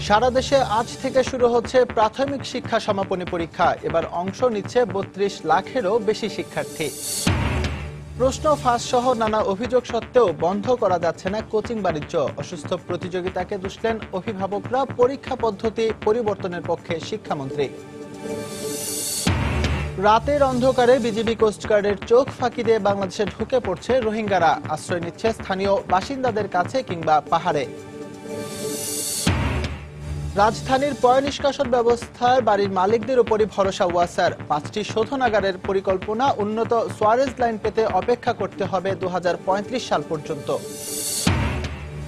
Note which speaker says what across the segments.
Speaker 1: সারা দেশে আজ থেকে শুরু হচ্ছে প্রাথমিক শিক্ষা সমাপনী পরীক্ষা। এবার অংশ নিচ্ছে ৩২ লাখেরও বেশি শিক্ষার্থী। প্রশ্ন ফাঁস সহ নানা অভিযোগ সত্ত্বেও বন্ধ করা যাচ্ছে না কোচিং বাণিজ্য। অসুস্থ প্রতিযোগিতাকে দুষলেন অভিভাবকরা। পরীক্ষা পদ্ধতি পরিবর্তনের পক্ষে শিক্ষামন্ত্রী। রাতের অন্ধকারে বিজিবি কোস্টগার্ডের চোখ ফাঁকি দিয়ে বাংলাদেশে ঢুকে পড়ছে রোহিঙ্গারা। আশ্রয় নিচ্ছে স্থানীয় বাসিন্দাদের কাছে কিংবা পাহাড়ে। রাজধানীর পয় নিষ্কাশন ব্যবস্থায় বাড়ির মালিকদের উপরই ভরসা ওয়াসার। ৫টি শোধনাগারের পরিকল্পনা, উন্নত সোয়ারেজ লাইন পেতে অপেক্ষা করতে হবে ২০৩৫ সাল পর্যন্ত।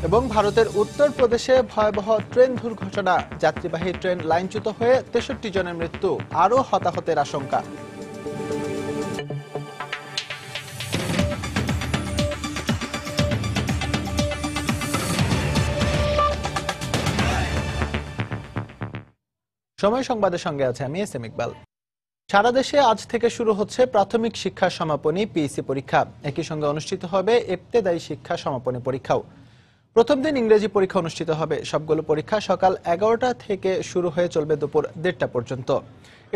Speaker 1: এবং ভারতের উত্তরপ্রদেশে ভয়াবহ ট্রেন দুর্ঘটনা, যাত্রীবাহী ট্রেন লাইনচ্যুত হয়ে ৬৩ জনের মৃত্যু, আরও হতাহতের আশঙ্কা। সময় সংবাদের সঙ্গে আছে আমি এস এম ইকবাল। সারা দেশে আজ থেকে শুরু হচ্ছে প্রাথমিক শিক্ষা সমাপনী পিএসসি পরীক্ষা। একই সঙ্গে অনুষ্ঠিত হবে ইবতেদায়ী শিক্ষা সমাপনী পরীক্ষাও। প্রথম দিন ইংরেজি পরীক্ষা অনুষ্ঠিত হবে। সবগুলো পরীক্ষা সকাল ১১টা থেকে শুরু হয়ে চলবে দুপুর ১:৩০ পর্যন্ত।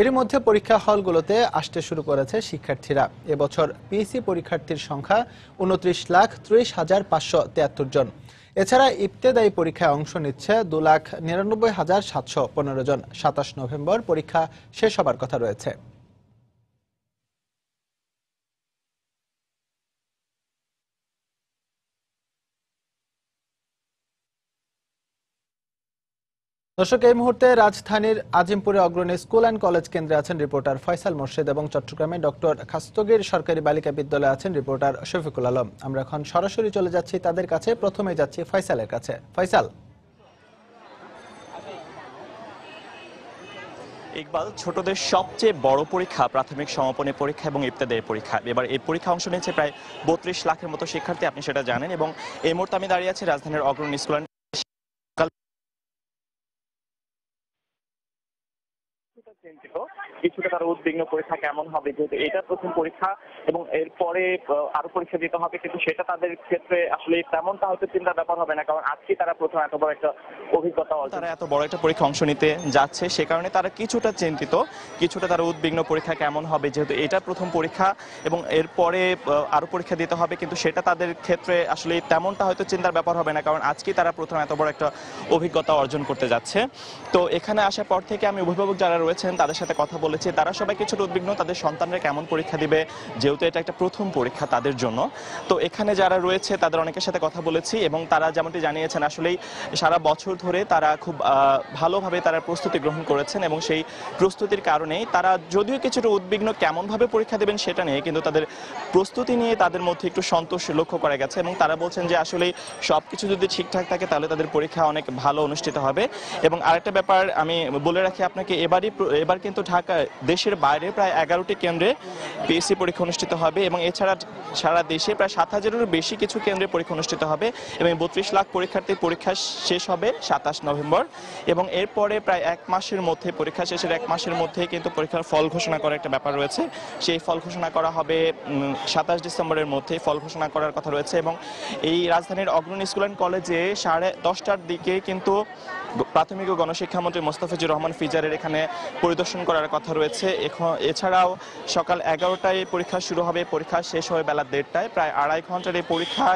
Speaker 1: এর মধ্যে পরীক্ষা হলগুলোতে আসতে শুরু করেছে শিক্ষার্থীরা। এবছর পিএসসি পরীক্ষার্থীর সংখ্যা ২৯,৩০,৫৭৩ জন। এছাড়া ইবতেদায়ী পরীক্ষায় অংশ নিচ্ছে ২,৯৯,৭১৫ জন। ২৭ নভেম্বর পরীক্ষা শেষ হবার কথা রয়েছে। দর্শক, এই মুহূর্তে রাজধানীর আজিমপুরে অগ্রণী স্কুল অ্যান্ড কলেজ কেন্দ্রে আছেন রিপোর্টার ফয়সাল মোর্শেদ এবং চট্টগ্রামে ডক্টর খাস্তগীর সরকারি বালিকা বিদ্যালয়ে আছেন রিপোর্টার শফিকুল আলম। আমরা এখন সরাসরি চলে যাচ্ছি তাদের কাছে। প্রথমে যাচ্ছি ফয়সালের কাছে। ফয়সাল।
Speaker 2: ইকবাল, ছোটদের সবচেয়ে বড় পরীক্ষা প্রাথমিক সমাপনী পরীক্ষা এবং ইবতেদায়ী পরীক্ষা। এবার এই পরীক্ষা অংশ নিয়েছে প্রায় ৩২ লাখের মতো শিক্ষার্থী, আপনি সেটা জানেন। এবং এই মুহূর্তে আমি দাঁড়িয়ে আছি রাজধানীর অগ্রণী স্কুল কিছুটা তারা উদ্বিগ্ন পরীক্ষা কেমন হবে, যেহেতু এটা প্রথম পরীক্ষা এবং এরপরে আরো পরীক্ষা দিতে হবে, কিন্তু সেটা তাদের ক্ষেত্রে আসলে তেমনটা হয়তো চিন্তার ব্যাপার হবে না, কারণ আজকে তারা প্রথম এত বড় একটা অভিজ্ঞতা, তারা এত বড় একটা পরীক্ষা অংশ নিতে যাচ্ছে, সে কারণে তারা কিছুটা চিন্তিত, কিছুটা তারা উদ্বিগ্ন পরীক্ষা কেমন হবে, যেহেতু এটা প্রথম পরীক্ষা এবং এরপরে আরো পরীক্ষা দিতে হবে, কিন্তু সেটা তাদের ক্ষেত্রে আসলে তেমনটা হয়তো চিন্তার ব্যাপার হবে না, কারণ আজকে তারা প্রথম এত বড় একটা অভিজ্ঞতা অর্জন করতে যাচ্ছে। তো এখানে আসার পর থেকে আমি অভিভাবক যারা রয়েছেন তাদের সাথে কথা বলেছি। তারা সবাই কিছুটা উদ্বিগ্ন তাদের সন্তানরা কেমন পরীক্ষা দিবে, যেহেতু এটা একটা প্রথম পরীক্ষা তাদের জন্য। তো এখানে যারা রয়েছে তাদের অনেকের সাথে কথা বলেছি এবং তারা যেমনটি জানিয়েছেন আসলেই সারা বছর ধরে তারা খুব ভালোভাবে তারা প্রস্তুতি গ্রহণ করেছেন এবং সেই প্রস্তুতির কারণেই তারা যদিও কিছুটা উদ্বিগ্ন কেমনভাবে পরীক্ষা দেবেন সেটা নিয়ে, কিন্তু তাদের প্রস্তুতি নিয়ে তাদের মধ্যে একটু সন্তোষ লক্ষ্য করা গেছে এবং তারা বলছেন যে আসলেই সবকিছু যদি ঠিকঠাক থাকে তাহলে তাদের পরীক্ষা অনেক ভালো অনুষ্ঠিত হবে। এবং আরেকটা ব্যাপার আমি বলে রাখি আপনাকে, এবার কিন্তু ঢাকা দেশের বাইরে প্রায় 11টি কেন্দ্রে পিএসসি পরীক্ষা অনুষ্ঠিত হবে এবং এছাড়া সারা দেশে প্রায় ৭,০০০-এরও বেশি কিছু কেন্দ্রে পরীক্ষা অনুষ্ঠিত হবে এবং ৩২ লাখ পরীক্ষার্থীর পরীক্ষা শেষ হবে ২৭ নভেম্বর এবং এরপরে প্রায় ১ মাসের মধ্যে, পরীক্ষা শেষের 1 মাসের মধ্যে কিন্তু পরীক্ষার ফল ঘোষণা করার একটা ব্যাপার রয়েছে। সেই ফল ঘোষণা করা হবে ২৭ ডিসেম্বরের মধ্যে ফল ঘোষণা করার কথা রয়েছে। এবং এই রাজধানীর অগ্রণী স্কুল অ্যান্ড কলেজে 10:30টার দিকে কিন্তু প্রাথমিক ও গণশিক্ষামন্ত্রী মোস্তাফিজুর রহমান ফিজারের এখানে পরিদর্শন করার কথা রয়েছে। এছাড়াও সকাল 11টায় পরীক্ষা শুরু হবে, পরীক্ষা শেষ হবে বেলা 1:30টায়। প্রায় 2.5 ঘন্টার এই পরীক্ষা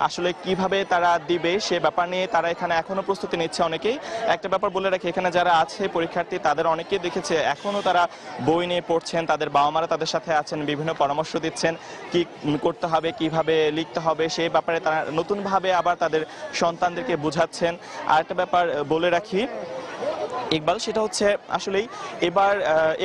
Speaker 2: আসলে কিভাবে তারা দিবে সে ব্যাপার নিয়ে তারা এখানে এখনো প্রস্তুতি নিচ্ছে অনেকেই। একটা ব্যাপার বলে রাখি, এখানে যারা আছে পরীক্ষার্থী তাদের অনেকেই দেখেছে এখনো তারা বই নিয়ে পড়ছেন, তাদের বাবা মারা তাদের সাথে আছেন, বিভিন্ন পরামর্শ দিচ্ছেন কি করতে হবে, কিভাবে লিখতে হবে, সেই ব্যাপারে তারা নতুনভাবে আবার তাদের সন্তানদেরকে বোঝাচ্ছেন। আর একটা ব্যাপার বলে রাখি ইকবাল, সেটা হচ্ছে আসলেই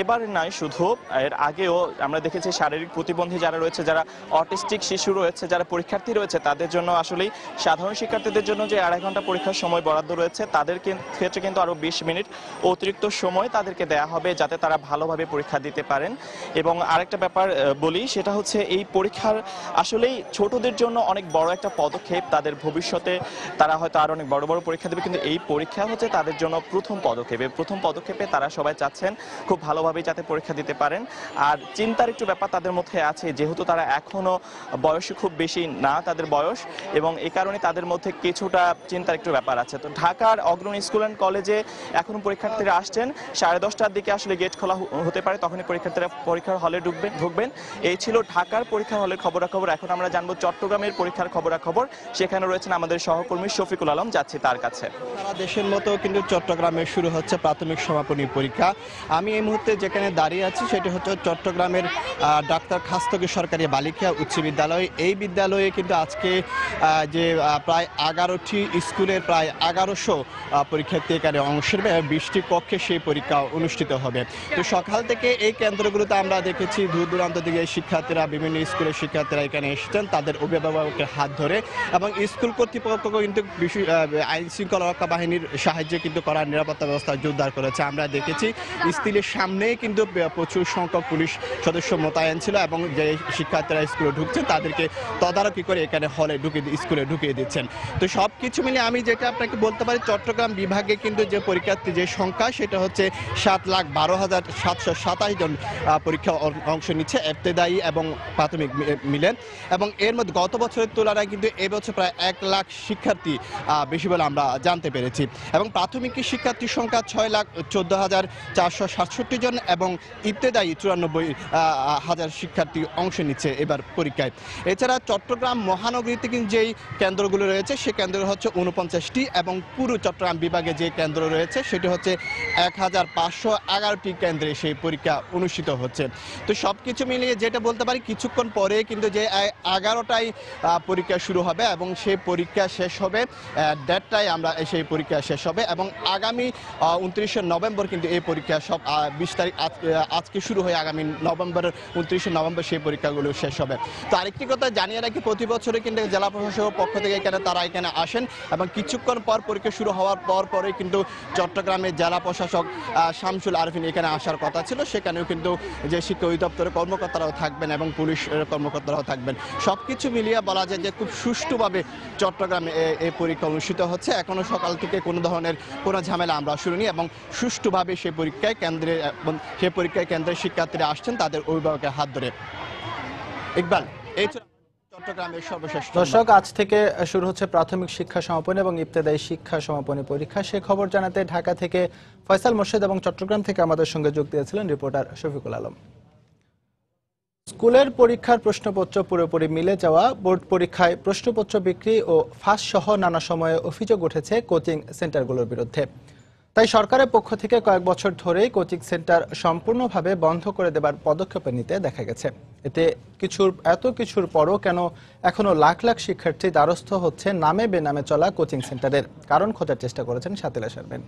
Speaker 2: এবার নয়, শুধু এর আগেও আমরা দেখেছি শারীরিক প্রতিবন্ধী যারা রয়েছে, যারা অটিস্টিক শিশু রয়েছে, যারা পরীক্ষার্থী রয়েছে, তাদের জন্য আসলেই সাধারণ শিক্ষার্থীদের জন্য যে 2.5 ঘন্টা পরীক্ষার সময় বরাদ্দ রয়েছে, তাদের ক্ষেত্রে কিন্তু আরও 20 মিনিট অতিরিক্ত সময় তাদেরকে দেয়া হবে যাতে তারা ভালোভাবে পরীক্ষা দিতে পারেন। এবং আরেকটা ব্যাপার বলি, সেটা হচ্ছে এই পরীক্ষার আসলেই ছোটদের জন্য অনেক বড় একটা পদক্ষেপ। তাদের ভবিষ্যতে তারা হয়তো আরো অনেক বড় বড় পরীক্ষা দেবে, কিন্তু এই পরীক্ষা হচ্ছে তাদের জন্য প্রথম পদক্ষেপ।
Speaker 3: পদক্ষেপ। এই প্রথম পদক্ষেপে তারা সবাই চাচ্ছেন খুব ভালোভাবেই যাতে পরীক্ষা দিতে পারেন। আর চিন্তার একটু ব্যাপার তাদের মধ্যে আছে, যেহেতু তারা এখনো বয়সে খুব বেশি না তাদের বয়স, এবং এই কারণে তাদের মধ্যে কিছুটা চিন্তার একটু ব্যাপার আছে। তো ঢাকার অগ্রণী স্কুল অ্যান্ড কলেজে এখন পরীক্ষার্থীরা আসছেন 10:30টার দিকে আসলে গেট খোলা হতে পারে, তখনই পরীক্ষার্থীরা পরীক্ষার হলে ঢুকবেন। এই ছিল ঢাকার পরীক্ষার হলের খবরাখবর। এখন আমরা জানবো চট্টগ্রামের পরীক্ষার খবরাখবর। সেখানে রয়েছেন আমাদের সহকর্মী শফিকুল আলম, যাচ্ছি তার কাছে।
Speaker 4: সারা দেশের মতো কিন্তু চট্টগ্রামে শুরু হচ্ছে প্রাথমিক সমাপনী পরীক্ষা। আমি এই মুহূর্তে যেখানে দাঁড়িয়ে আছি সেটি হচ্ছে চট্টগ্রামের ডাক্তার খাস্তগী সরকারি বালিকা উচ্চ বিদ্যালয়। এই বিদ্যালয়ে কিন্তু আজকে যে প্রায় 11টি স্কুলের প্রায় 1100 পরীক্ষার্থী এখানে অংশ নেবে। 20টি কক্ষে সেই পরীক্ষা অনুষ্ঠিত হবে। তো সকাল থেকে এই কেন্দ্রগুলোতে আমরা দেখেছি দূর দূরান্ত থেকে শিক্ষার্থীরা, বিভিন্ন স্কুলের শিক্ষার্থীরা এখানে এসেছেন তাদের অভিভাবকের হাত ধরে, এবং স্কুল কর্তৃপক্ষ কিন্তু আইন শৃঙ্খলা রক্ষা বাহিনীর সাহায্যে কিন্তু করার নিরাপত্তা ব্যবস্থা জোরদার করেছে। আমরা দেখেছি স্কুলের সামনেই কিন্তু প্রচুর সংখ্যক পুলিশ সদস্য মোতায়েন ছিল, এবং যে শিক্ষার্থীরা স্কুলে ঢুকছেন তাদেরকে তদারকি করে এখানে হলে স্কুলে ঢুকিয়ে দিচ্ছেন। তো সব কিছু মিলে আমি যেটা আপনাকে বলতে পারি, চট্টগ্রাম বিভাগে কিন্তু যে পরীক্ষার্থী যে সংখ্যা সেটা হচ্ছে 7,12,727 জন পরীক্ষা অংশ নিচ্ছে, ইবতেদায়ী এবং প্রাথমিক মিলে। এবং এর মধ্যে গত বছরের তুলনায় কিন্তু এবছর প্রায় 1 লাখ শিক্ষার্থী বেশি বলে আমরা জানতে পেরেছি। এবং প্রাথমিক শিক্ষার্থীর সংখ্যা 6,14,467 জন, এবং ইবতেদায়ী 94,000 শিক্ষার্থী অংশ নিচ্ছে এবার পরীক্ষায়। এছাড়া চট্টগ্রাম মহানগরীতে কিন্তু যেই কেন্দ্রগুলো রয়েছে সে কেন্দ্র হচ্ছে 49টি, এবং পুরো চট্টগ্রাম বিভাগে যে কেন্দ্র রয়েছে সেটি হচ্ছে 1511টি কেন্দ্রে সেই পরীক্ষা অনুষ্ঠিত হচ্ছে। তো সব কিছু মিলিয়ে যেটা বলতে পারি, কিছুক্ষণ পরে কিন্তু যে 11টায় পরীক্ষা শুরু হবে, এবং সেই পরীক্ষা শেষ হবে 1:30টায় আমরা সেই পরীক্ষা শেষ হবে, এবং আগামী 29শে নভেম্বর কিন্তু এই পরীক্ষা সব 20 তারিখ আজকে শুরু হয়ে আগামী 29শে নভেম্বর সেই পরীক্ষাগুলো শেষ হবে। তো আরেকটি কথা জানিয়ে রাখি, প্রতি বছরে কিন্তু জেলা প্রশাসকের পক্ষ থেকে তারা এখানে আসেন, এবং কিছুক্ষণ পর পরীক্ষা শুরু হওয়ার পরে কিন্তু চট্টগ্রামের জেলা প্রশাসক শামসুল আরফিন এখানে আসার কথা ছিল। সেখানেও কিন্তু যে শিক্ষা অধিদপ্তরের কর্মকর্তারাও থাকবেন এবং পুলিশ কর্মকর্তারাও থাকবেন। সবকিছু মিলিয়ে বলা যায় যে খুব সুষ্ঠুভাবে চট্টগ্রামে এই পরীক্ষা অনুষ্ঠিত হচ্ছে। এখনো সকাল থেকে কোনো ধরনের কোনো ঝামেলা আমরা শুনিনি, এবং সুষ্ঠুভাবে সেই পরীক্ষায় কেন্দ্রের শিক্ষার্থীরা আসছেন তাদের অভিভাবকের হাত ধরে। ইকবাল, এই চট্টগ্রামের সর্বশেষ।
Speaker 1: দর্শক, আজ থেকে শুরু হচ্ছে প্রাথমিক শিক্ষা সমাপনী এবং ইবতেদায়ী শিক্ষা সমাপনী পরীক্ষা। সে খবর জানাতে ঢাকা থেকে ফয়সাল মোর্শেদ এবং চট্টগ্রাম থেকে আমাদের সঙ্গে যোগ দিয়েছিলেন রিপোর্টার শফিকুল আলম। স্কুলের পরীক্ষার প্রশ্নপত্র পুরোপুরি মিলে যাওয়া, বোর্ড পরীক্ষায় প্রশ্নপত্র বিক্রি ও ফাঁস সহ নানা সময়ে অভিযোগ উঠেছে কোচিং সেন্টারগুলোর বিরুদ্ধে। তাই সরকারের পক্ষ থেকে কয়েক বছর ধরেই কোচিং সেন্টার সম্পূর্ণভাবে বন্ধ করে দেবার পদক্ষেপ নিতে দেখা গেছে। এতে এত কিছুর পরও কেন এখনো লাখ লাখ শিক্ষার্থী দ্বারস্থ হচ্ছে নামে বেনামে চলা কোচিং সেন্টারের, কারণ খোঁজার চেষ্টা করেছেন শাতিলা শারমিন।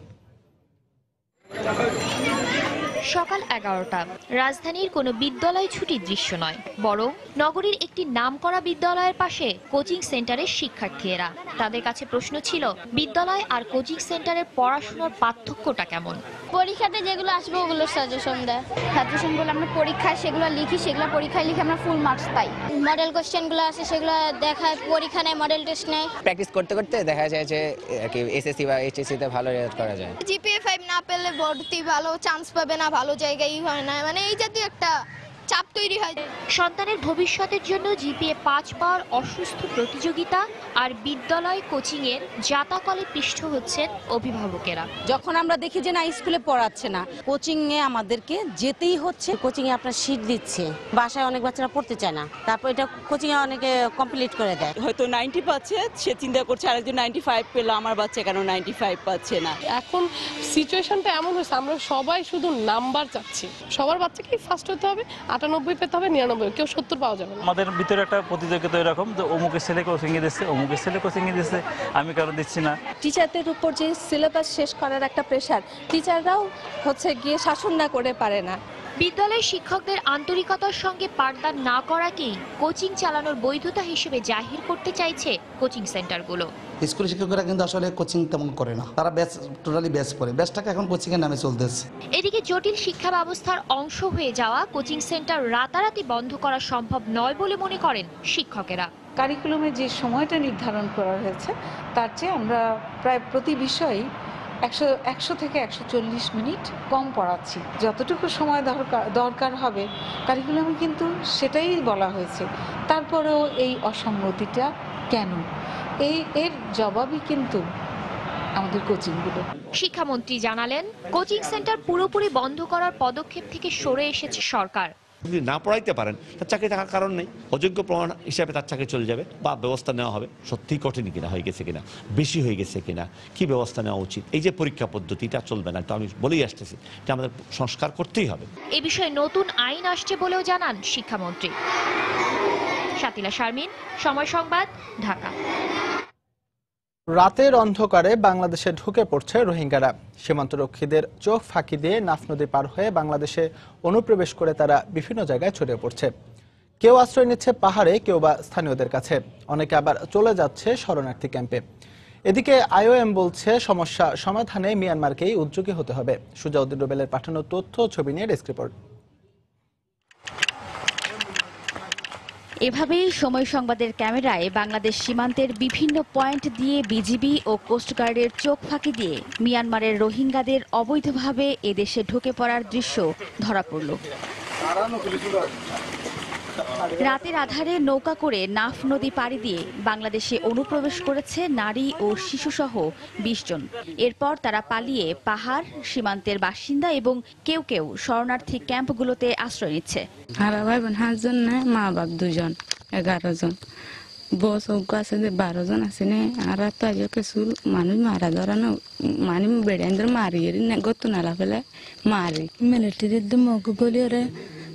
Speaker 5: সকাল 11টা, রাজধানীর কোনো বিদ্যালয় ছুটির দৃশ্য নয়, বরং নগরীর একটি নামকরা বিদ্যালয়ের পাশে কোচিং সেন্টারের শিক্ষার্থীরা। তাদের কাছে প্রশ্ন ছিল, বিদ্যালয় আর কোচিং সেন্টারের পড়াশোনার পার্থক্যটা কেমন।
Speaker 6: পরীক্ষাতে যেগুলো আসবে ওগুলো সাজেশন দেয়, সাজেশনগুলো আমরা পরীক্ষায় সেগুলো লিখি, সেগুলো পরীক্ষায় লিখে আমরা ফুল মার্কস পাই। মডেল কোশ্চেনগুলো আসে সেগুলো দেখায়, পরীক্ষা নেয়, মডেল টেস্ট নেয়।
Speaker 7: প্র্যাকটিস করতে করতে দেখা যায় যে এসএসসি বা এইচএসসি তে ভালো রেজাল্ট করা যায়।
Speaker 6: জিপিএ 5 না পেলে ভর্তি ভালো চান্স পাবে না, ভালো জায়গায় হয় না, মানে এই জাতীয় একটা চাপ তৈরি হয়।
Speaker 5: সন্তানের ভবিষ্যতের জন্য জিপিএ 5 পাওয়ার অসুস্থ প্রতিযোগিতা আর বিদ্যালয় কোচিংয়ের জাতাকলে পৃষ্ঠ হচ্ছেন অভিভাবকেরা।
Speaker 8: যখন আমরা দেখি যে না স্কুলে পড়াচ্ছে না, কোচিংয়ে আমাদেরকে যেতেই হচ্ছে।
Speaker 9: কোচিংয়ে আপনার সিট দিচ্ছে, বাসায় অনেক বাচ্চারা পড়তে চায় না, তারপর এটা কোচিংয়ে অনেকে কমপ্লিট করে দেয়।
Speaker 8: হয়তো 90 পাচ্ছে, সে চিন্তা করছে আরেকজন 95 পেলো, আমার বাচ্চা কেন 95 পাচ্ছে না।
Speaker 10: এখন সিচুয়েশনটা এমন হয়েছে, আমরা সবাই শুধু নাম্বার চাচ্ছি। সবার বাচ্চাকে ফার্স্ট হতে হবে, 98 পেতে হবে, 99, কেউ 70 পাওয়া যাবে না।
Speaker 11: আমাদের ভিতরে একটা প্রতিযোগিতা এরকম যে অমুকের ছেলে কোচিংয়ে দিচ্ছে, অমুকের ছেলে কোচিংয়ে দিচ্ছে, আমি কারো দিচ্ছি না।
Speaker 12: টিচারদের উপর যে সিলেবাস শেষ করার একটা প্রেশার, টিচাররাও গিয়ে শাসন না করে পারে না।
Speaker 5: বিদ্যালয়ের শিক্ষকদের আন্তরিকতার সঙ্গে পাঠদান না করাকেই কোচিং চালানোর বৈধতা হিসেবে জাহির করতে চাইছে কোচিং সেন্টারগুলো।
Speaker 13: স্কুল শিক্ষকরা কিন্তু আসলে কোচিং তেমন করে না, তারা টোটালি ব্যাচ পড়ে, ব্যাচটাকে এখন কোচিং এর নামে চলতেছে।
Speaker 5: এদিকে জটিল শিক্ষা ব্যবস্থার অংশ হয়ে যাওয়া কোচিং সেন্টার রাতারাতি বন্ধ করা সম্ভব নয় বলে মনে করেন শিক্ষকেরা।
Speaker 12: কারিকুলামে যে সময়টা নির্ধারণ করা হয়েছে তার চেয়ে আমরা প্রায় প্রতি বিষয়েই
Speaker 14: 100 থেকে 140 মিনিট কম পড়াচ্ছি। যতটুকু সময় দরকার হবে কারিকুলামে কিন্তু সেটাই বলা হয়েছে, তারপরেও এই অসঙ্গতিটা কেন? এর জবাবই কিন্তু আমাদের কোচিংগুলো।
Speaker 5: শিক্ষামন্ত্রী জানালেন, কোচিং সেন্টার পুরোপুরি বন্ধ করার পদক্ষেপ থেকে সরে এসেছে সরকার।
Speaker 15: যদি না পড়াইতে পারেন তার চাকরি থাকার কারণ নেই, অযোগ্য প্রমাণ হিসাবে তার চাকরি চলে যাবে বা ব্যবস্থা নেওয়া হবে। সত্যিই কঠিন কিনা হয়ে গেছে কিনা, বেশি হয়ে গেছে কিনা, কি ব্যবস্থা নেওয়া উচিত। এই যে পরীক্ষা পদ্ধতিটা চলবে না, তো আমি বলেই আসতেছি এটা আমাদের সংস্কার করতেই হবে।
Speaker 5: এ বিষয়ে নতুন আইন আসছে বলেও জানান শিক্ষামন্ত্রী। শাতিলা শারমিন, সময় সংবাদ, ঢাকা।
Speaker 1: রাতের অন্ধকারে বাংলাদেশে ঢুকে পড়ছে রোহিঙ্গারা। সীমান্তরক্ষীদের চোখ ফাঁকি দিয়ে নাফ নদী পার হয়ে বাংলাদেশে অনুপ্রবেশ করে তারা বিভিন্ন জায়গায় ছড়িয়ে পড়ছে। কেউ আশ্রয় নিচ্ছে পাহাড়ে, কেউ বা স্থানীয়দের কাছে, অনেকে আবার চলে যাচ্ছে শরণার্থী ক্যাম্পে। এদিকে IOM বলছে সমস্যা সমাধানে মিয়ানমারকেই উদ্যোগী হতে হবে। সুজাউদ্দিন রুবেলের পাঠানো তথ্য ছবি নিয়ে ডেস্ক রিপোর্ট।
Speaker 16: এভাবেই সময় সংবাদের ক্যামেরায় বাংলাদেশ সীমান্তের বিভিন্ন পয়েন্ট দিয়ে বিজিবি ও কোস্টগার্ডের চোখ ফাঁকি দিয়ে মিয়ানমারের রোহিঙ্গাদের অবৈধভাবে এদেশে ঢুকে পড়ার দৃশ্য ধরা পড়ল। রাতের আধারে নৌকা করে নাফ নদী পাড়ি দিয়ে বাংলাদেশে অনুপ্রবেশ করেছে নারী ও শিশুসহ 20 জন। এরপর তারা পালিয়ে পাহাড়, সীমান্তের বাসিন্দা এবং কেউ কেউ শরণার্থী ক্যাম্পগুলোতে আশ্রয় নিচ্ছে।
Speaker 17: আর ভাই বোন 5 জন না, মা বাপ 2 জন, 11 জন। বস আছে 12 জন আছে না। আর তো আজ কিছু মানুষ মারা ধরা না, মানে বেড়াইন্দ্র মারিয়ে না, গত নালা ফেলে মারি মিলিটারির মগ গলিয়ে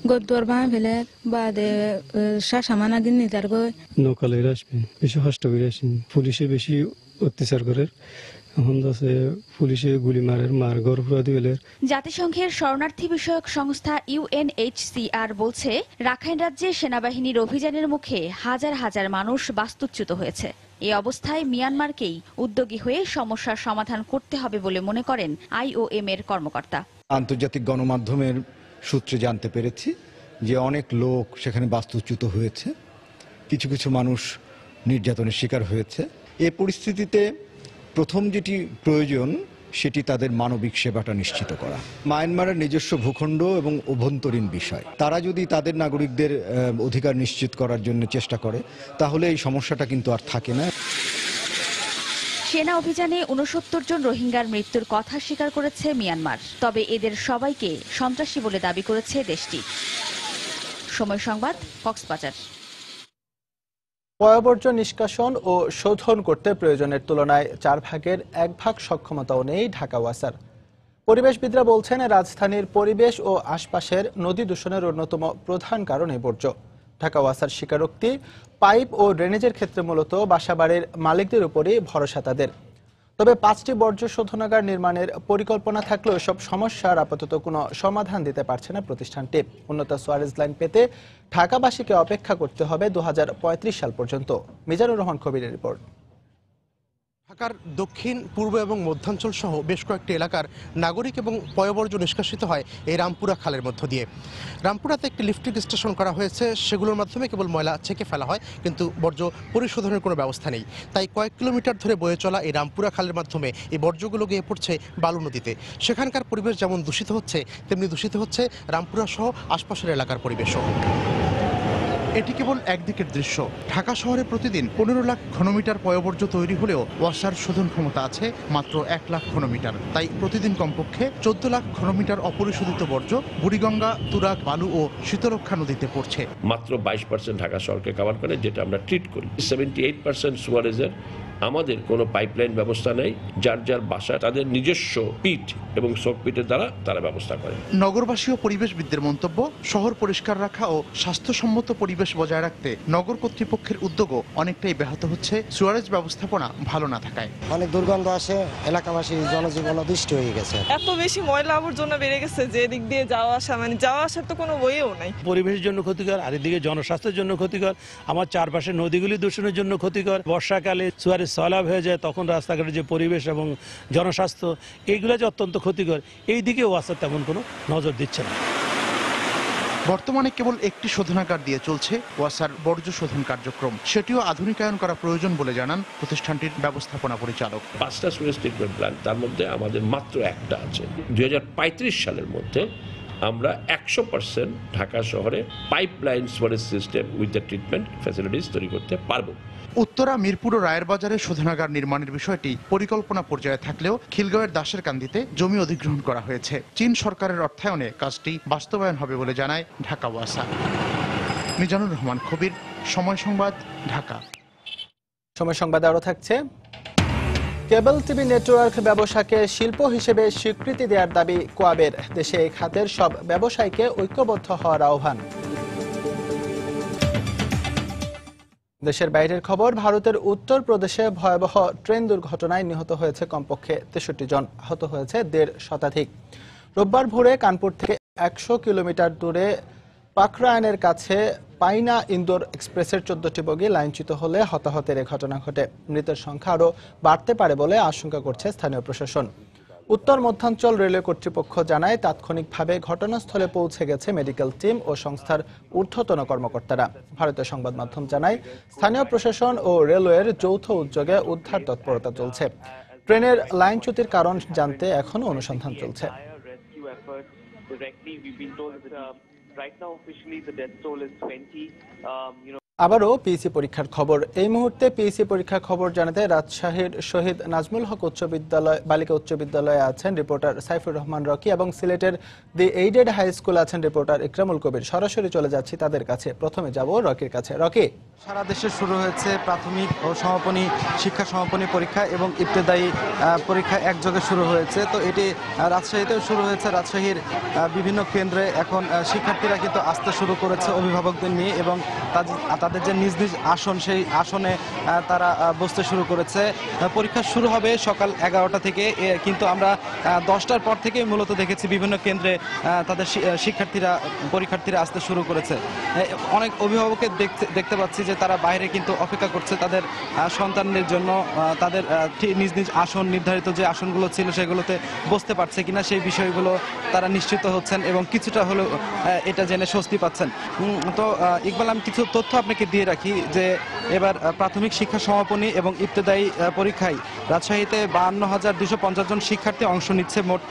Speaker 17: গদ্দর ভাঙা ফেলে বাদে শাসামান আগে নিতার গয়
Speaker 18: নৌকালের আসবেন বেশি কষ্ট করে আসেন। পুলিশে বেশি অত্যাচার করে, এখন আছে পুলিশে গুলি মার ঘর পুরা দিলে।
Speaker 16: জাতিসংঘের শরণার্থী বিষয়ক সংস্থা UNHCR বলছে, রাখাইন রাজ্যে সেনাবাহিনীর অভিযানের মুখে হাজার হাজার মানুষ বাস্তুচ্যুত হয়েছে। এই অবস্থায় মিয়ানমারকেই উদ্যোগী হয়ে সমস্যার সমাধান করতে হবে বলে মনে করেন IOM এর কর্মকর্তা।
Speaker 19: আন্তর্জাতিক গণমাধ্যমের সূত্রে জানতে পেরেছি যে অনেক লোক সেখানে বাস্তুচ্যুত হয়েছে, কিছু কিছু মানুষ নির্যাতনের শিকার হয়েছে। এই পরিস্থিতিতে প্রথম যেটি প্রয়োজন সেটি তাদের মানবিক সেবাটা নিশ্চিত করা। মায়ানমারের নিজস্ব ভূখণ্ড এবং অভ্যন্তরীণ বিষয়, তারা যদি তাদের নাগরিকদের অধিকার নিশ্চিত করার জন্য চেষ্টা করে তাহলে এই সমস্যাটা কিন্তু আর থাকে না।
Speaker 16: সেনা অভিযানে 69 জন রোহিঙ্গার মৃত্যুর কথা স্বীকার করেছে মিয়ানমার, তবে এদের সবাইকে সন্ত্রাসী বলে দাবি করেছে দেশটি। সময় সংবাদ, কক্সবাজার।
Speaker 1: পয়ঃবর্জ্য নিষ্কাশন ও শোধন করতে প্রয়োজনের তুলনায় 4 ভাগের 1 ভাগ সক্ষমতাও নেই ঢাকা ওয়াসার। পরিবেশবিদরা বলছেন, রাজধানীর পরিবেশ ও আশপাশের নদী দূষণের অন্যতম প্রধান কারণ এই বর্জ্য। ঢাকা ওয়াসার স্বীকারোক্তি, পাইপ ও ড্রেনেজের ক্ষেত্রে মূলত বাসাবাড়ির মালিকদের উপরই ভরসা তাদের। তবে 5টি বর্জ্য শোধনাগার নির্মাণের পরিকল্পনা থাকলেও এসব সমস্যার আপাতত কোনো সমাধান দিতে পারছে না প্রতিষ্ঠানটি। উন্নত সুয়ারেজ লাইন পেতে ঢাকাবাসীকে অপেক্ষা করতে হবে 2035 সাল পর্যন্ত। মিজানুর রহমান কবিরের রিপোর্ট।
Speaker 20: ঢাকার দক্ষিণ, পূর্ব এবং মধ্যাঞ্চল সহ বেশ কয়েকটি এলাকার নাগরিক এবং পয়ঃবর্জ্য নিষ্কাশিত হয় এই রামপুরা খালের মধ্য দিয়ে। রামপুরাতে একটি লিফটিং স্টেশন করা হয়েছে, সেগুলোর মাধ্যমে কেবল ময়লা ছেঁকে ফেলা হয়, কিন্তু বর্জ্য পরিশোধনের কোনো ব্যবস্থা নেই। তাই কয়েক কিলোমিটার ধরে বয়ে চলা এই রামপুরা খালের মাধ্যমে এই বর্জ্যগুলো গিয়ে পড়ছে বালু নদীতে। সেখানকার পরিবেশ যেমন দূষিত হচ্ছে, তেমনি দূষিত হচ্ছে রামপুরা সহ আশপাশের এলাকার পরিবেশও। এটি কেবল একদিকের দৃশ্য। ঢাকা শহরে প্রতিদিন 15 লাখ ঘনমিটার পয়ঃবর্জ্য তৈরি হলেও ওয়াসার শোধন ক্ষমতা আছে মাত্র 1 লাখ ঘনমিটার। তাই প্রতিদিন কমপক্ষে 14 লাখ ঘনমিটার অপরিশোধিত বর্জ্য বুড়িগঙ্গা, তুরাগ, বালু ও শীতলক্ষা নদীতে পড়ছে।
Speaker 21: মাত্র 22% ঢাকা শহরকে কভার করে, যেটা আমরা ট্রিট করি। 78% সুয়ারেজের আমাদের কোনো পাইপলাইন ব্যবস্থা নেই। যার যার বাসা তাদের নিজস্ব পিট এবং শোক পিটের দ্বারা তারা ব্যবস্থা করে। নগরবাসী ও পরিবেশবিদদের মন্তব্য, শহর পরিষ্কার রাখা ও স্বাস্থ্যসম্মত পরিবেশ বজায় রাখতে নগর কর্তৃপক্ষের উদ্যোগও অনেকটাই ব্যাহত হচ্ছে সুয়ারেজ ব্যবস্থাপনা ভালো না থাকায়।
Speaker 22: অনেক দুর্গন্ধ আসে, এলাকাবাসী জনজীবন অতিষ্ঠ হয়ে গেছে।
Speaker 23: এত বেশি ময়লা আবর্জনা বেড়ে গেছে যে দিক দিয়ে যাওয়া আসা, মানে যাওয়া আসার তো কোনো বইও নাই।
Speaker 24: পরিবেশের জন্য ক্ষতিকর, আর এদিকে জনস্বাস্থ্যের জন্য ক্ষতিকর। আমার চারপাশে নদীগুলি দূষণের জন্য ক্ষতিকর। বর্ষাকালে সুয়ারেজ সয়লাব হয়ে যায়, তখন রাস্তাঘাটের যে পরিবেশ এবং জনস্বাস্থ্য এইগুলো যে অত্যন্ত ক্ষতিকর, এই দিকে ওয়াসা তেমন কোনো নজর দিচ্ছে না।
Speaker 20: বর্তমানে কেবল একটি শোধনাগার দিয়ে চলছে ওয়াসার বর্জ্য শোধন কার্যক্রম, সেটিও আধুনিকায়ন করা প্রয়োজন বলে জানান প্রতিষ্ঠানটির ব্যবস্থাপনা পরিচালক।
Speaker 21: 5টা সুয়েজ ট্রিটমেন্ট প্ল্যান্ট, তার মধ্যে আমাদের মাত্র একটা আছে। 2035 সালের মধ্যে আমরা 100% ঢাকা শহরে pipeline Suarez system with the treatment facilities তৈরি করতে পারবো।
Speaker 20: উত্তরা, মিরপুর ও রায়ের বাজারে শোধনাগার নির্মাণের বিষয়টি পরিকল্পনা পর্যায়ে থাকলেও খিলগাঁওয়ের দাসের কান্দিতে জমি অধিগ্রহণ করা হয়েছে। চীন সরকারের অর্থায়নে কাজটি বাস্তবায়ন হবে বলে জানায় ঢাকা ওয়াসা। মিজানুর রহমান খবির, সময় সংবাদ, ঢাকা।
Speaker 1: সময় সংবাদে আরও থাকছে, কেবল টিভি নেটওয়ার্ক ব্যবসাকে শিল্প হিসেবে স্বীকৃতি দেওয়ার দাবি কোয়াবের। দেশে এই খাতের সব ব্যবসায়ীকে ঐক্যবদ্ধ হওয়ার আহ্বান। দেশের বাইরের খবর, ভারতের উত্তরপ্রদেশে ভয়াবহ ট্রেন দুর্ঘটনায় নিহত হয়েছে কমপক্ষে 63 জন, আহত হয়েছে 1.5 শতাধিক। রোববার ভোরে কানপুর থেকে 100 কিলোমিটার দূরে পাকরায়নের কাছে পাইনা ইন্দোর এক্সপ্রেসের 14টি বগি লাইনচ্যুত হলে হতাহতের এ ঘটনা ঘটে। মৃতের সংখ্যা আরও বাড়তে পারে বলে আশঙ্কা করছে স্থানীয় প্রশাসন। উত্তর মধ্যাঞ্চল রেলওয়ে কর্তৃপক্ষ জানায়, তাৎক্ষণিকভাবে ঘটনাস্থলে পৌঁছে গেছে মেডিকেল টিম ও সংস্থার ঊর্ধ্বতন কর্মকর্তারা। ভারতীয় সংবাদ মাধ্যম জানায়, স্থানীয় প্রশাসন ও রেলওয়ের যৌথ উদ্যোগে উদ্ধার তৎপরতা চলছে। ট্রেনের লাইনচ্যুতির কারণ জানতে এখনও অনুসন্ধান চলছে। আবারও পিএসসি পরীক্ষার খবর। এই মুহূর্তে পিএসসি পরীক্ষার খবর জানাতে রাজশাহীর শহীদ নাজমুল হক বালিকা উচ্চ বিদ্যালয়ে আছেন রিপোর্টার সাইফুর রহমান রকি এবং সিলেটের দি এইডেড হাই স্কুলে আছেন রিপোর্টার ইকরামুল কবির। সরাসরি চলে যাচ্ছি তাদের কাছে। প্রথমে যাব রকির কাছে। রকি,
Speaker 2: সারা দেশে শুরু হয়েছে প্রাথমিক ও সমাপনী শিক্ষা সমাপনী পরীক্ষা এবং ইবতেদায়ী পরীক্ষা একযোগে শুরু হয়েছে। তো এটি রাজশাহীতেও শুরু হয়েছে। রাজশাহীর বিভিন্ন কেন্দ্রে এখন শিক্ষার্থীরা কিন্তু আসতে শুরু করেছে অভিভাবকদের নিয়ে এবং তাদের যে নিজ নিজ আসন, সেই আসনে তারা বসতে শুরু করেছে। পরীক্ষা শুরু হবে সকাল 11টা থেকে, কিন্তু আমরা 10টার পর থেকে মূলত দেখেছি বিভিন্ন কেন্দ্রে তাদের পরীক্ষার্থীরা আসতে শুরু করেছে। অনেক অভিভাবককে দেখতে পাচ্ছি যে তারা বাইরে কিন্তু অপেক্ষা করছে তাদের সন্তানদের জন্য, তাদের নিজ নিজ আসন, নির্ধারিত যে আসনগুলো ছিল সেগুলোতে বসতে পারছে কিনা সেই বিষয়গুলো তারা নিশ্চিত হচ্ছেন এবং কিছুটা হলেও এটা জেনে স্বস্তি পাচ্ছেন। তো ইকবাল, আমি কিছু তথ্য আপনাকে দিয়ে রাখি যে এবার প্রাথমিক শিক্ষা সমাপনী এবং ইবতেদায়ী পরীক্ষায় রাজশাহীতে 52,250 জন শিক্ষার্থী অংশ নিচ্ছে। মোট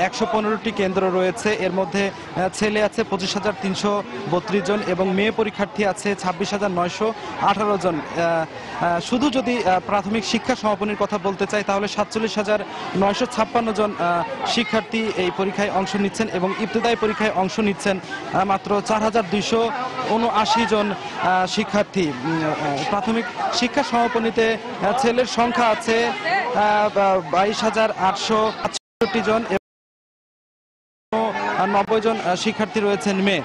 Speaker 2: 115টি কেন্দ্র রয়েছে। এর মধ্যে ছেলে আছে 25,332 জন এবং মেয়ে পরীক্ষার্থী আছে 26,918 জন। শুধু যদি প্রাথমিক শিক্ষা সমাপনীর কথা বলতে চাই তাহলে 47,956 জন শিক্ষার্থী এই পরীক্ষায় অংশ নিচ্ছেন এবং ইবতেদায়ী পরীক্ষায় অংশ নিচ্ছেন মাত্র 4,279 জন শিক্ষার্থী। প্রাথমিক শিক্ষা সমাপনীতে ছেলের সংখ্যা আছে 22,868 জন এবং 90 জন শিক্ষার্থী রয়েছেন মেয়ে।